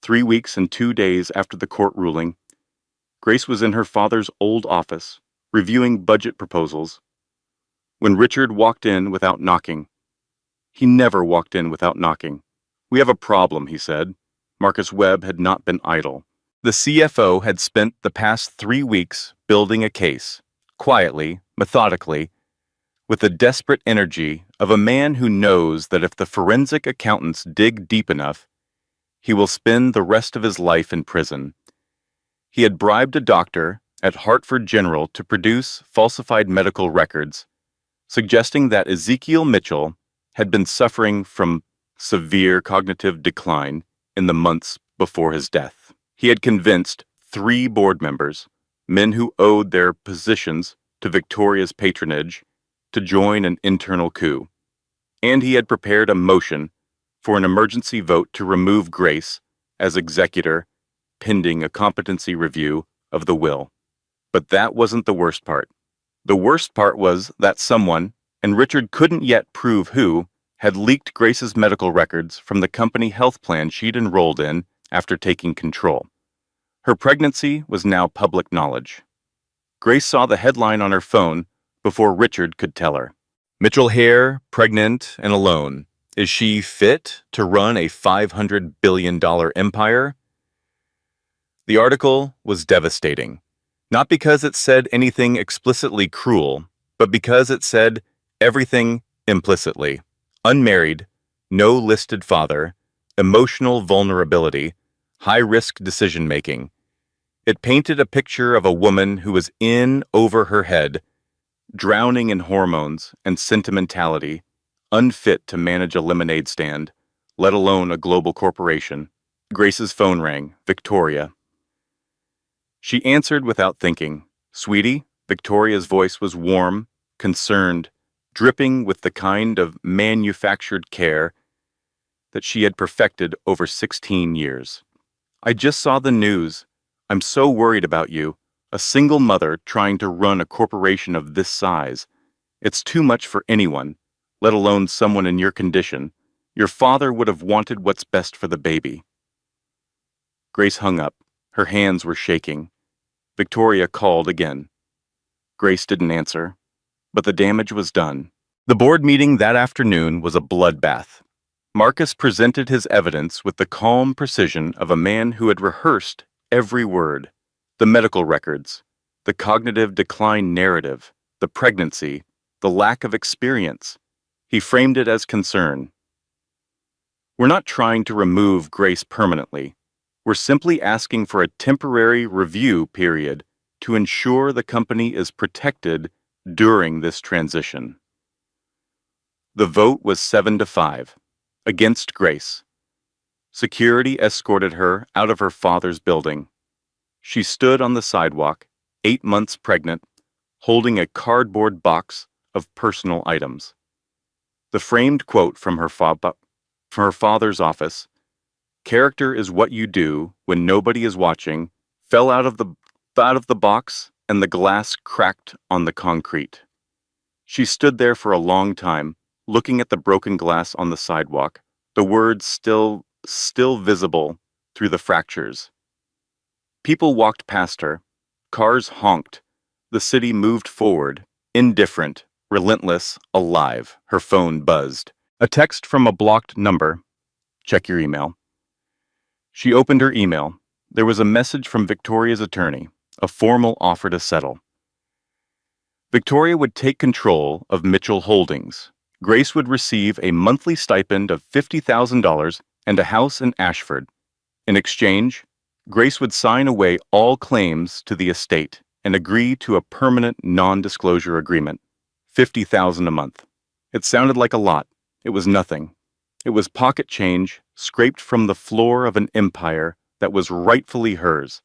3 weeks and 2 days after the court ruling. Grace was in her father's old office, reviewing budget proposals, when Richard walked in without knocking. He never walked in without knocking. "We have a problem," he said. Marcus Webb had not been idle. The CFO had spent the past 3 weeks building a case, quietly, methodically, with the desperate energy of a man who knows that if the forensic accountants dig deep enough, he will spend the rest of his life in prison. He had bribed a doctor at Hartford General to produce falsified medical records, suggesting that Ezekiel Mitchell had been suffering from severe cognitive decline in the months before his death. He had convinced 3 board members, men who owed their positions to Victoria's patronage, to join an internal coup. And he had prepared a motion for an emergency vote to remove Grace as executor, pending a competency review of the will. But that wasn't the worst part. The worst part was that someone, and Richard couldn't yet prove who, had leaked Grace's medical records from the company health plan she'd enrolled in after taking control. Her pregnancy was now public knowledge. Grace saw the headline on her phone before Richard could tell her. "Mitchell Hare, pregnant and alone. Is she fit to run a $500 billion empire?" The article was devastating, not because it said anything explicitly cruel, but because it said everything implicitly. Unmarried, no listed father, emotional vulnerability, high-risk decision-making. It painted a picture of a woman who was in over her head, drowning in hormones and sentimentality, unfit to manage a lemonade stand, let alone a global corporation. Grace's phone rang. Victoria. She answered without thinking. Sweetie, Victoria's voice was warm, concerned, dripping with the kind of manufactured care that she had perfected over 16 years. I just saw the news. I'm so worried about you. A single mother trying to run a corporation of this size. It's too much for anyone, let alone someone in your condition. Your father would have wanted what's best for the baby. Grace hung up. Her hands were shaking. Victoria called again. Grace didn't answer, but the damage was done. The board meeting that afternoon was a bloodbath. Marcus presented his evidence with the calm precision of a man who had rehearsed every word. The medical records, the cognitive decline narrative, the pregnancy, the lack of experience. He framed it as concern. We're not trying to remove Grace permanently. We're simply asking for a temporary review period to ensure the company is protected during this transition. The vote was 7-5, against Grace. Security escorted her out of her father's building. She stood on the sidewalk, 8 months pregnant, holding a cardboard box of personal items. The framed quote from her father's office, "Character is what you do when nobody is watching," fell out of the box, and the glass cracked on the concrete. She stood there for a long time, looking at the broken glass on the sidewalk, the words still visible through the fractures. People walked past her. Cars honked. The city moved forward, indifferent, relentless, alive. Her phone buzzed. A text from a blocked number. Check your email. She opened her email. There was a message from Victoria's attorney, a formal offer to settle. Victoria would take control of Mitchell Holdings. Grace would receive a monthly stipend of $50,000 and a house in Ashford. In exchange, Grace would sign away all claims to the estate and agree to a permanent non-disclosure agreement. $50,000 a month. It sounded like a lot. It was nothing. It was pocket change scraped from the floor of an empire that was rightfully hers.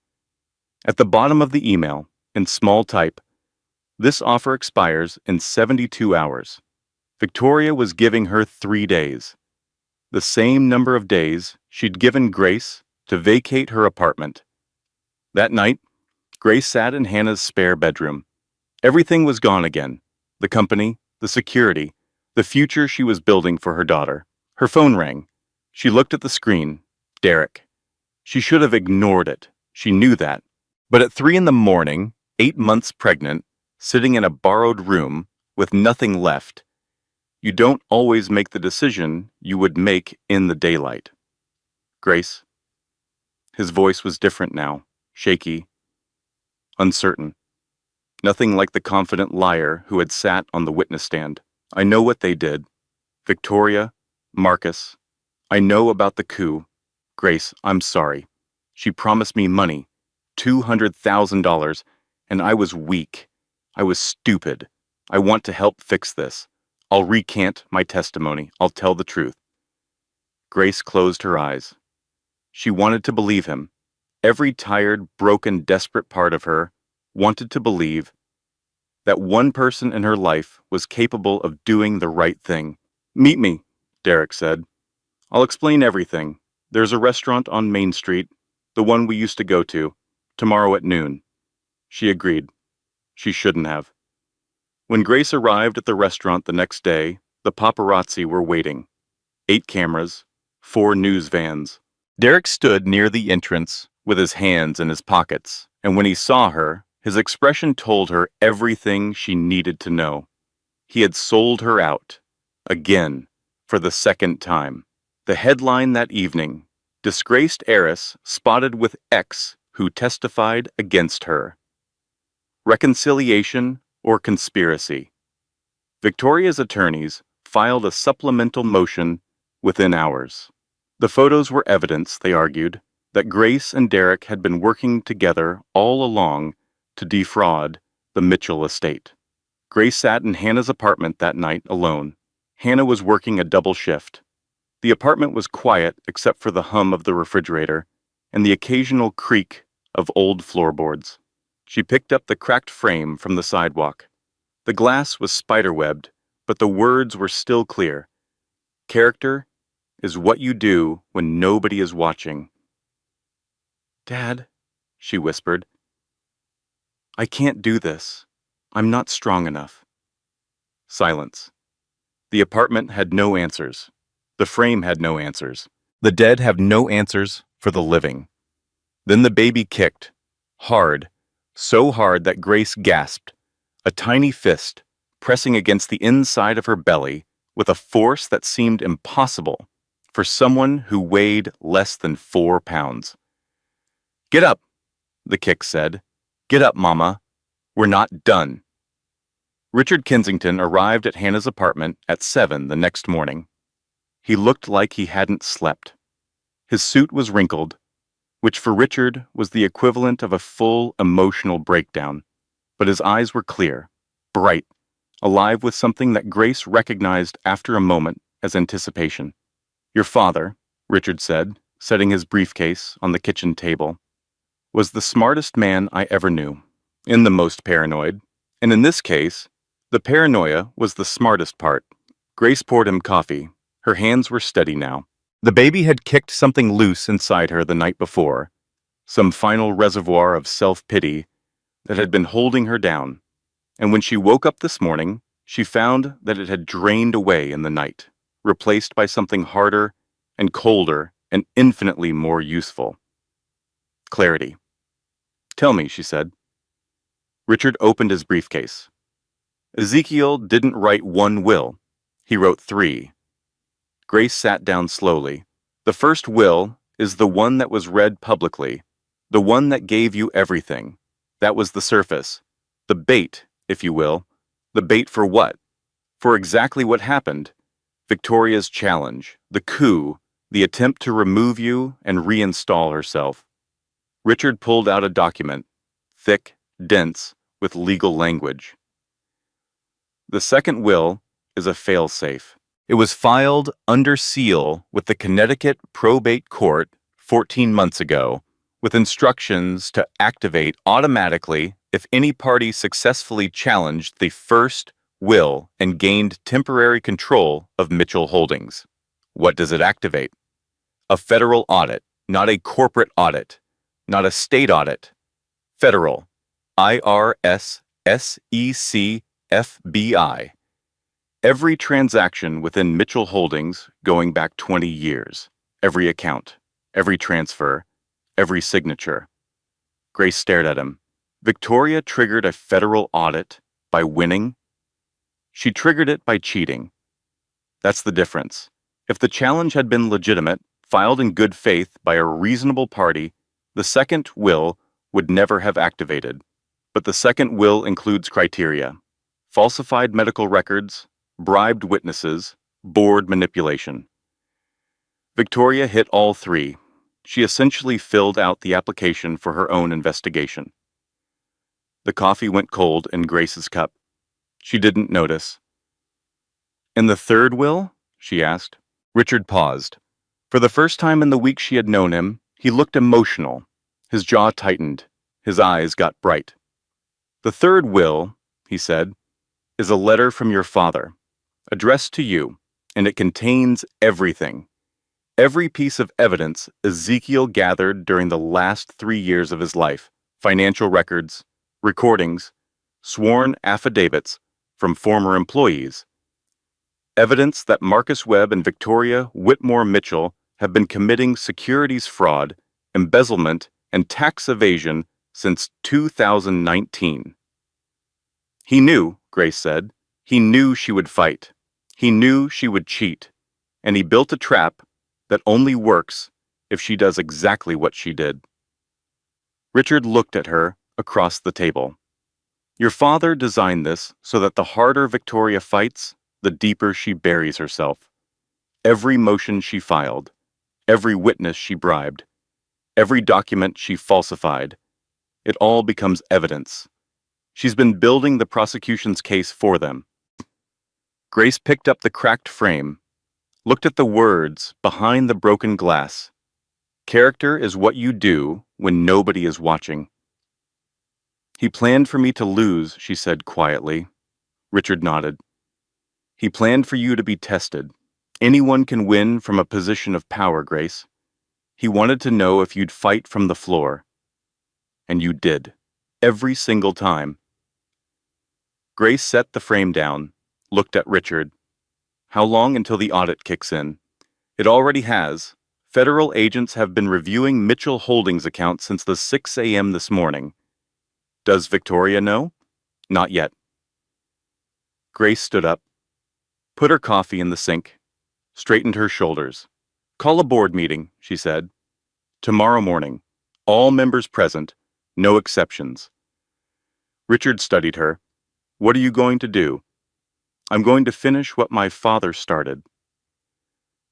At the bottom of the email, in small type, "This offer expires in 72 hours. Victoria was giving her 3 days. The same number of days she'd given Grace to vacate her apartment. That night, Grace sat in Hannah's spare bedroom. Everything was gone again. The company, the security, the future she was building for her daughter. Her phone rang. She looked at the screen. Derek. She should have ignored it. She knew that. But at 3 in the morning, 8 months pregnant, sitting in a borrowed room with nothing left, you don't always make the decision you would make in the daylight. Grace. His voice was different now, shaky, uncertain. Nothing like the confident liar who had sat on the witness stand. I know what they did. Victoria, Marcus. I know about the coup. Grace, I'm sorry. She promised me money, $200,000, and I was weak. I was stupid. I want to help fix this. I'll recant my testimony. I'll tell the truth. Grace closed her eyes. She wanted to believe him. Every tired, broken, desperate part of her wanted to believe that one person in her life was capable of doing the right thing. "Meet me," Derek said. "I'll explain everything. There's a restaurant on Main Street, the one we used to go to, tomorrow at noon." She agreed. She shouldn't have. When Grace arrived at the restaurant the next day, the paparazzi were waiting. 8 cameras, 4 news vans. Derek stood near the entrance with his hands in his pockets, and when he saw her, his expression told her everything she needed to know. He had sold her out. Again. For the second time. The headline that evening: "Disgraced heiress spotted with ex who testified against her. Reconciliation or conspiracy. Victoria's attorneys filed a supplemental motion within hours. The photos were evidence, they argued, that Grace and Derek had been working together all along to defraud the Mitchell estate. Grace sat in Hannah's apartment that night alone. Hannah was working a double shift. The apartment was quiet except for the hum of the refrigerator and the occasional creak of old floorboards. She picked up the cracked frame from the sidewalk. The glass was spiderwebbed, but the words were still clear. Character is what you do when nobody is watching. "Dad," she whispered, "I can't do this. I'm not strong enough." Silence. The apartment had no answers. The frame had no answers. The dead have no answers for the living. Then the baby kicked, hard, so hard that Grace gasped, a tiny fist pressing against the inside of her belly with a force that seemed impossible for someone who weighed less than 4 pounds. "Get up," the kick said. "Get up, Mama. We're not done." Richard Kensington arrived at Hannah's apartment at 7 the next morning. He looked like he hadn't slept. His suit was wrinkled, which for Richard was the equivalent of a full emotional breakdown, but his eyes were clear, bright, alive with something that Grace recognized after a moment as anticipation. "Your father," Richard said, setting his briefcase on the kitchen table, "was the smartest man I ever knew, and the most paranoid, and in this case, the paranoia was the smartest part." Grace poured him coffee. Her hands were steady now. The baby had kicked something loose inside her the night before, some final reservoir of self-pity that had been holding her down, and when she woke up this morning, she found that it had drained away in the night, replaced by something harder and colder and infinitely more useful. Clarity. "Tell me," she said. Richard opened his briefcase. "Ezekiel didn't write one will. He wrote 3. Grace sat down slowly. "The first will is the one that was read publicly, the one that gave you everything. That was the surface. The bait, if you will. The bait for what? For exactly what happened. Victoria's challenge, the coup, the attempt to remove you and reinstall herself." Richard pulled out a document, thick, dense, with legal language. "The second will is a failsafe. It was filed under seal with the Connecticut Probate Court 14 months ago, with instructions to activate automatically if any party successfully challenged the first will and gained temporary control of Mitchell Holdings." What does it activate? A federal audit, not a corporate audit, not a state audit. Federal. IRS, SEC, FBI. Every transaction within Mitchell Holdings going back 20 years. Every account, every transfer, every signature. Grace stared at him. Victoria triggered a federal audit by winning. She triggered it by cheating. That's the difference. If the challenge had been legitimate, filed in good faith by a reasonable party, the second will would never have activated. But the second will includes criteria: falsified medical records, bribed witnesses, board manipulation. Victoria hit all 3. She essentially filled out the application for her own investigation. The coffee went cold in Grace's cup. She didn't notice. "And the third will?" she asked. Richard paused. For the first time in the week she had known him, he looked emotional. His jaw tightened. His eyes got bright. "The third will," he said, "is a letter from your father, addressed to you, and it contains everything. Every piece of evidence Ezekiel gathered during the last 3 years of his life: financial records, recordings, sworn affidavits from former employees. Evidence that Marcus Webb and Victoria Whitmore Mitchell have been committing securities fraud, embezzlement, and tax evasion since 2019. He knew, Grace said. He knew she would fight. He knew she would cheat. And he built a trap that only works if she does exactly what she did. Richard looked at her across the table. Your father designed this so that the harder Victoria fights, the deeper she buries herself. Every motion she filed, every witness she bribed, every document she falsified, it all becomes evidence. She's been building the prosecution's case for them. Grace picked up the cracked frame, looked at the words behind the broken glass. Character is what you do when nobody is watching. He planned for me to lose, she said quietly. Richard nodded. He planned for you to be tested. Anyone can win from a position of power, Grace. He wanted to know if you'd fight from the floor. And you did. Every single time. Grace set the frame down, looked at Richard. How long until the audit kicks in? It already has. Federal agents have been reviewing Mitchell Holdings' account since the 6 a.m. this morning. Does Victoria know? Not yet. Grace stood up, put her coffee in the sink, straightened her shoulders. Call a board meeting, she said. Tomorrow morning. All members present, no exceptions. Richard studied her. What are you going to do? I'm going to finish what my father started.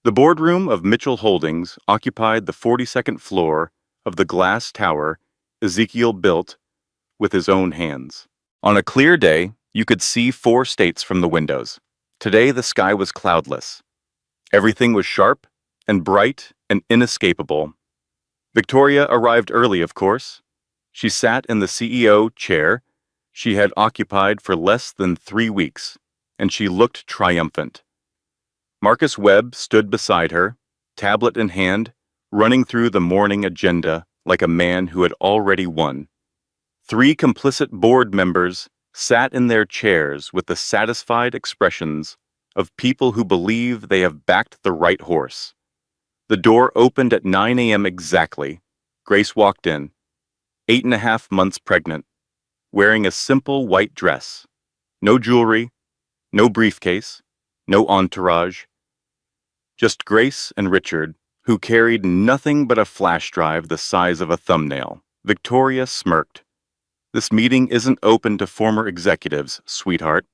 The boardroom of Mitchell Holdings occupied the 42nd floor of the glass tower Ezekiel built with his own hands. On a clear day, you could see 4 states from the windows. Today the sky was cloudless. Everything was sharp and bright and inescapable. Victoria arrived early, of course. She sat in the CEO chair she had occupied for less than 3 weeks, and she looked triumphant. Marcus Webb stood beside her, tablet in hand, running through the morning agenda like a man who had already won. 3 complicit board members sat in their chairs with the satisfied expressions of people who believe they have backed the right horse. The door opened at 9 a.m. exactly. Grace walked in, 8.5 months pregnant, wearing a simple white dress. No jewelry, no briefcase, no entourage. Just Grace and Richard, who carried nothing but a flash drive the size of a thumbnail. Victoria smirked. This meeting isn't open to former executives, sweetheart.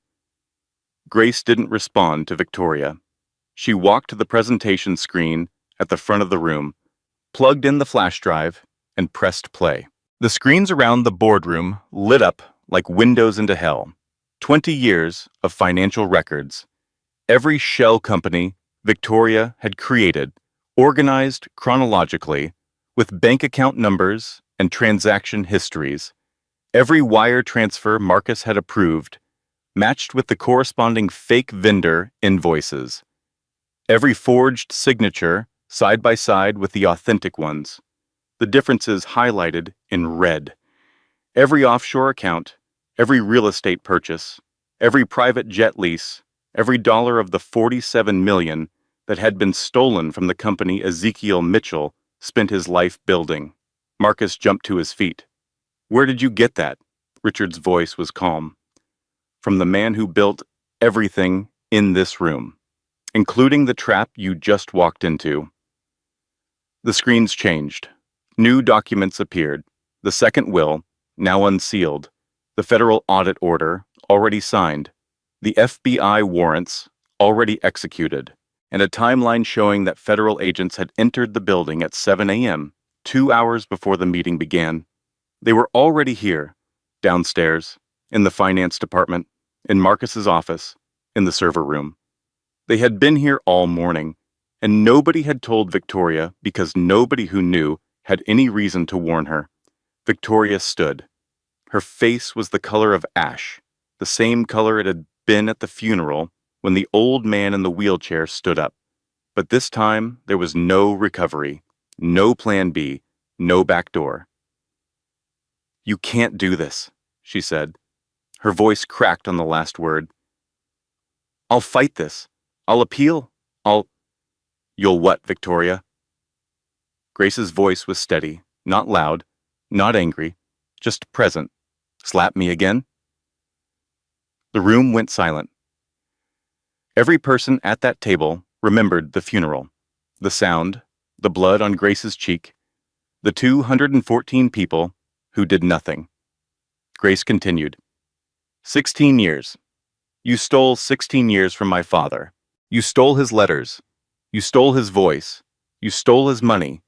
Grace didn't respond to Victoria. She walked to the presentation screen at the front of the room, plugged in the flash drive, and pressed play. The screens around the boardroom lit up like windows into hell. 20 years of financial records. Every shell company Victoria had created, organized chronologically, with bank account numbers and transaction histories. Every wire transfer Marcus had approved, matched with the corresponding fake vendor invoices. Every forged signature side by side with the authentic ones. The differences highlighted in red. Every offshore account, every real estate purchase, every private jet lease, every dollar of the $47 million that had been stolen from the company Ezekiel Mitchell spent his life building. Marcus jumped to his feet. Where did you get that? Richard's voice was calm. From the man who built everything in this room, including the trap you just walked into. The screens changed. New documents appeared. The second will, now unsealed. The federal audit order, already signed. The FBI warrants, already executed. And a timeline showing that federal agents had entered the building at 7 a.m., 2 hours before the meeting began. They were already here, downstairs, in the finance department, in Marcus's office, in the server room. They had been here all morning, and nobody had told Victoria because nobody who knew had any reason to warn her. Victoria stood. Her face was the color of ash, the same color it had been at the funeral when the old man in the wheelchair stood up. But this time, there was no recovery, no plan B, no back door. You can't do this, she said. Her voice cracked on the last word. I'll fight this. I'll appeal. You'll what, Victoria? Grace's voice was steady, not loud, not angry, just present. Slap me again? The room went silent. Every person at that table remembered the funeral, the sound, the blood on Grace's cheek, the 214 people who did nothing. Grace continued. 16 years. You stole 16 years from my father. You stole his letters. You stole his voice. You stole his money.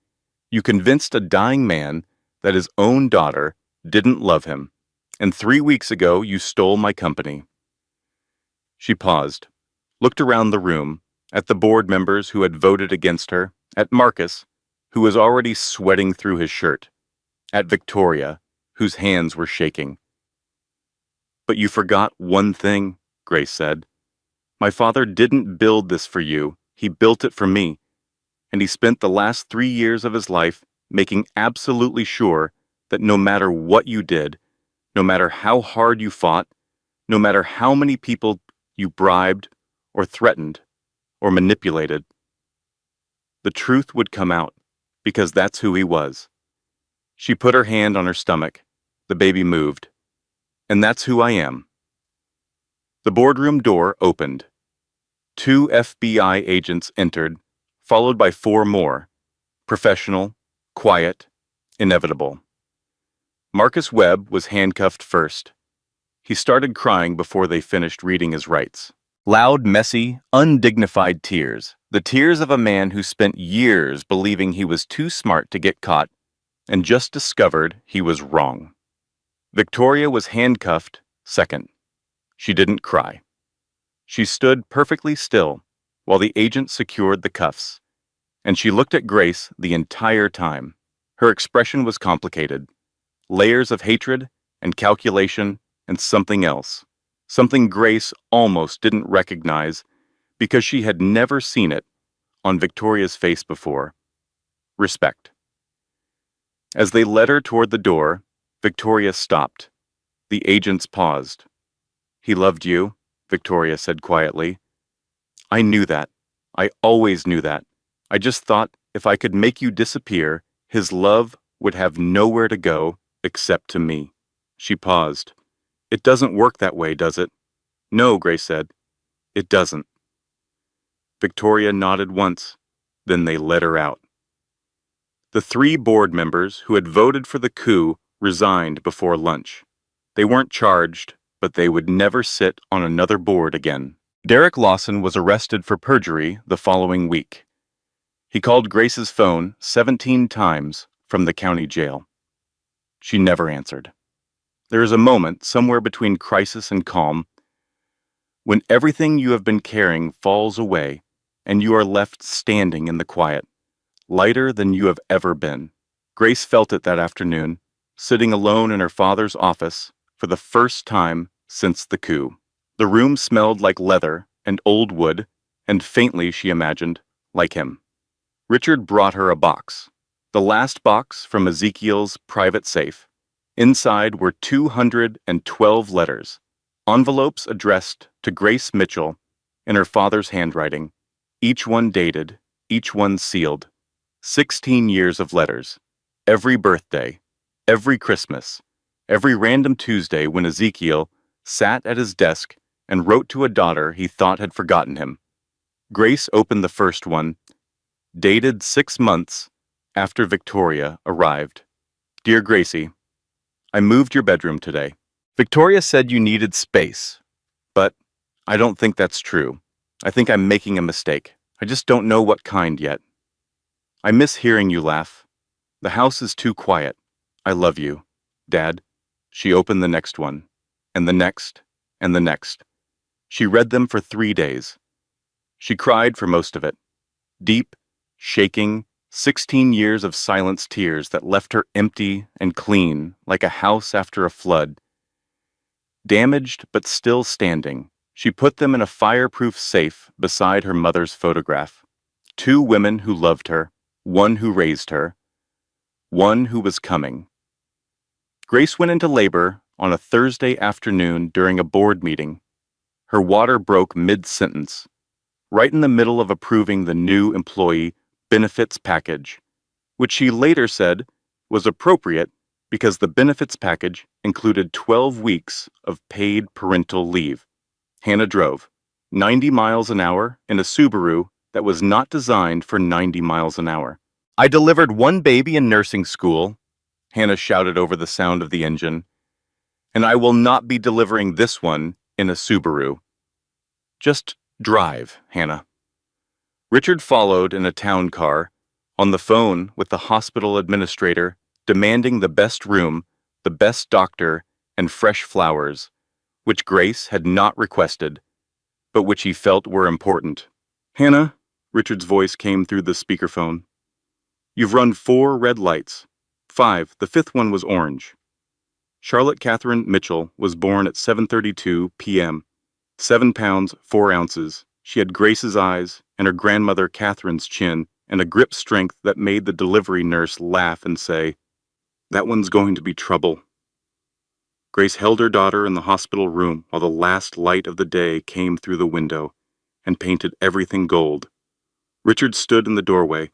You convinced a dying man that his own daughter didn't love him. And 3 weeks ago, you stole my company. She paused, looked around the room, at the board members who had voted against her, at Marcus, who was already sweating through his shirt, at Victoria, whose hands were shaking. But you forgot one thing, Grace said. My father didn't build this for you. He built it for me. And he spent the last 3 years of his life making absolutely sure that no matter what you did, no matter how hard you fought, no matter how many people you bribed or threatened or manipulated, the truth would come out, because that's who he was. She put her hand on her stomach. The baby moved. And that's who I am. The boardroom door opened. 2 FBI agents entered, followed by 4 more. Professional, quiet, inevitable. Marcus Webb was handcuffed first. He started crying before they finished reading his rights. Loud, messy, undignified tears. The tears of a man who spent years believing he was too smart to get caught and just discovered he was wrong. Victoria was handcuffed second. She didn't cry. She stood perfectly still while the agent secured the cuffs, and she looked at Grace the entire time. Her expression was complicated. Layers of hatred and calculation and something else. Something Grace almost didn't recognize because she had never seen it on Victoria's face before. Respect. As they led her toward the door, Victoria stopped. The agents paused. He loved you, Victoria said quietly. I knew that. I always knew that. I just thought if I could make you disappear, his love would have nowhere to go except to me. She paused. It doesn't work that way, does it? No, Grace said. It doesn't. Victoria nodded once. Then they let her out. The 3 board members who had voted for the coup resigned before lunch. They weren't charged, but they would never sit on another board again. Derek Lawson was arrested for perjury the following week. He called Grace's phone 17 times from the county jail. She never answered. There is a moment somewhere between crisis and calm when everything you have been carrying falls away and you are left standing in the quiet, lighter than you have ever been. Grace felt it that afternoon, sitting alone in her father's office for the first time since the coup. The room smelled like leather and old wood, and faintly, she imagined, like him. Richard brought her a box, the last box from Ezekiel's private safe. Inside were 212 letters, envelopes addressed to Grace Mitchell in her father's handwriting, each one dated, each one sealed. 16 years of letters, every birthday, every Christmas, every random Tuesday when Ezekiel sat at his desk and wrote to a daughter he thought had forgotten him. Grace opened the first one, dated 6 months after Victoria arrived. Dear Gracie, I moved your bedroom today. Victoria said you needed space, but I don't think that's true. I think I'm making a mistake. I just don't know what kind yet. I miss hearing you laugh. The house is too quiet. I love you, Dad. She opened the next one, and the next, and the next. She read them for 3 days. She cried for most of it. Deep, shaking, 16 years of silenced tears that left her empty and clean like a house after a flood. Damaged but still standing, she put them in a fireproof safe beside her mother's photograph. 2 women who loved her, 1 who raised her, 1 who was coming. Grace went into labor on a Thursday afternoon during a board meeting. Her water broke mid-sentence, right in the middle of approving the new employee benefits package, which she later said was appropriate because the benefits package included 12 weeks of paid parental leave. Hannah drove 90 miles an hour in a Subaru that was not designed for 90 miles an hour. I delivered 1 baby in nursing school, Hannah shouted over the sound of the engine. "And I will not be delivering this one in a Subaru. Just drive, Hannah." Richard followed in a town car, on the phone with the hospital administrator, demanding the best room, the best doctor, and fresh flowers, which Grace had not requested, but which he felt were important. "Hannah," Richard's voice came through the speakerphone, "you've run 4 red lights. 5, the 5th one was orange." Charlotte Catherine Mitchell was born at 7:32 p.m., 7 pounds 4 ounces. She had Grace's eyes and her grandmother Catherine's chin and a grip strength that made the delivery nurse laugh and say, "That one's going to be trouble." Grace held her daughter in the hospital room while the last light of the day came through the window and painted everything gold. Richard stood in the doorway,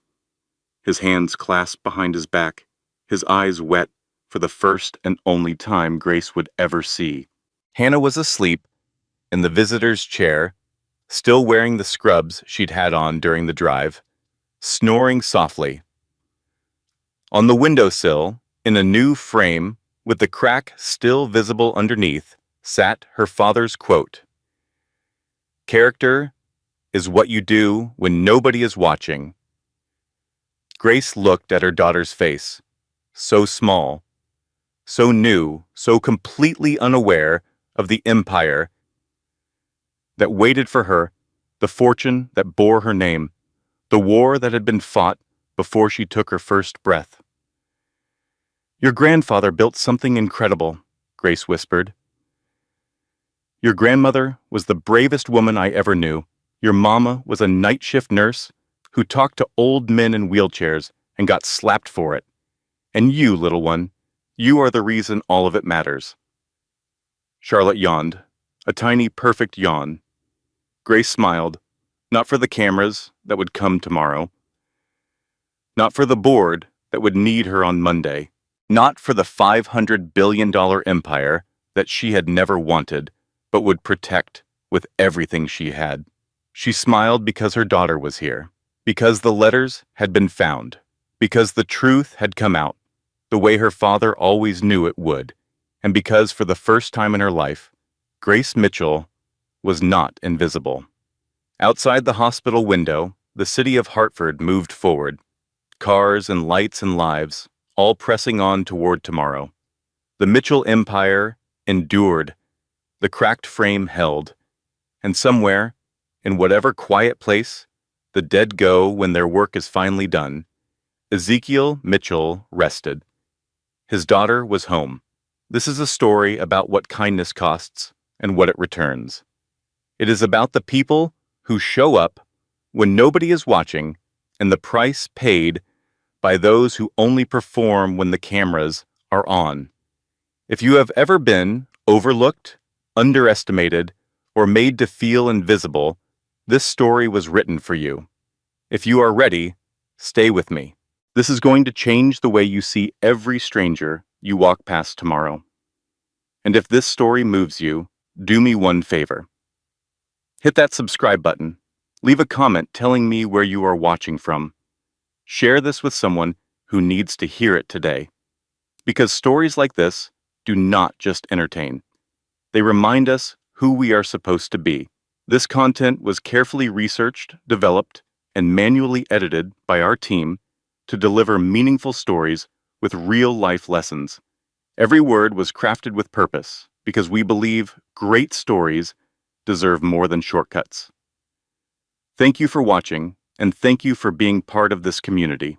his hands clasped behind his back, his eyes wet for the first and only time Grace would ever see. Hannah was asleep in the visitor's chair, still wearing the scrubs she'd had on during the drive, snoring softly. On the windowsill, in a new frame, with the crack still visible underneath, sat her father's quote, "Character is what you do when nobody is watching." Grace looked at her daughter's face, so small, so new, so completely unaware of the empire that waited for her, the fortune that bore her name, the war that had been fought before she took her first breath. "Your grandfather built something incredible," Grace whispered. "Your grandmother was the bravest woman I ever knew. Your mama was a night shift nurse who talked to old men in wheelchairs and got slapped for it. And you, little one, you are the reason all of it matters." Charlotte yawned, a tiny, perfect yawn. Grace smiled, not for the cameras that would come tomorrow, not for the board that would need her on Monday, not for the $500 billion empire that she had never wanted, but would protect with everything she had. She smiled because her daughter was here, because the letters had been found, because the truth had come out, the way her father always knew it would, and because for the first time in her life, Grace Mitchell was not invisible. Outside the hospital window, the city of Hartford moved forward, cars and lights and lives, all pressing on toward tomorrow. The Mitchell empire endured, the cracked frame held, and somewhere, in whatever quiet place the dead go when their work is finally done, Ezekiel Mitchell rested. His daughter was home. This is a story about what kindness costs and what it returns. It is about the people who show up when nobody is watching and the price paid by those who only perform when the cameras are on. If you have ever been overlooked, underestimated, or made to feel invisible, this story was written for you. If you are ready, stay with me. This is going to change the way you see every stranger you walk past tomorrow. And if this story moves you, do me one favor. Hit that subscribe button. Leave a comment telling me where you are watching from. Share this with someone who needs to hear it today. Because stories like this do not just entertain. They remind us who we are supposed to be. This content was carefully researched, developed, and manually edited by our team to deliver meaningful stories with real-life lessons. Every word was crafted with purpose because we believe great stories deserve more than shortcuts. Thank you for watching, and thank you for being part of this community.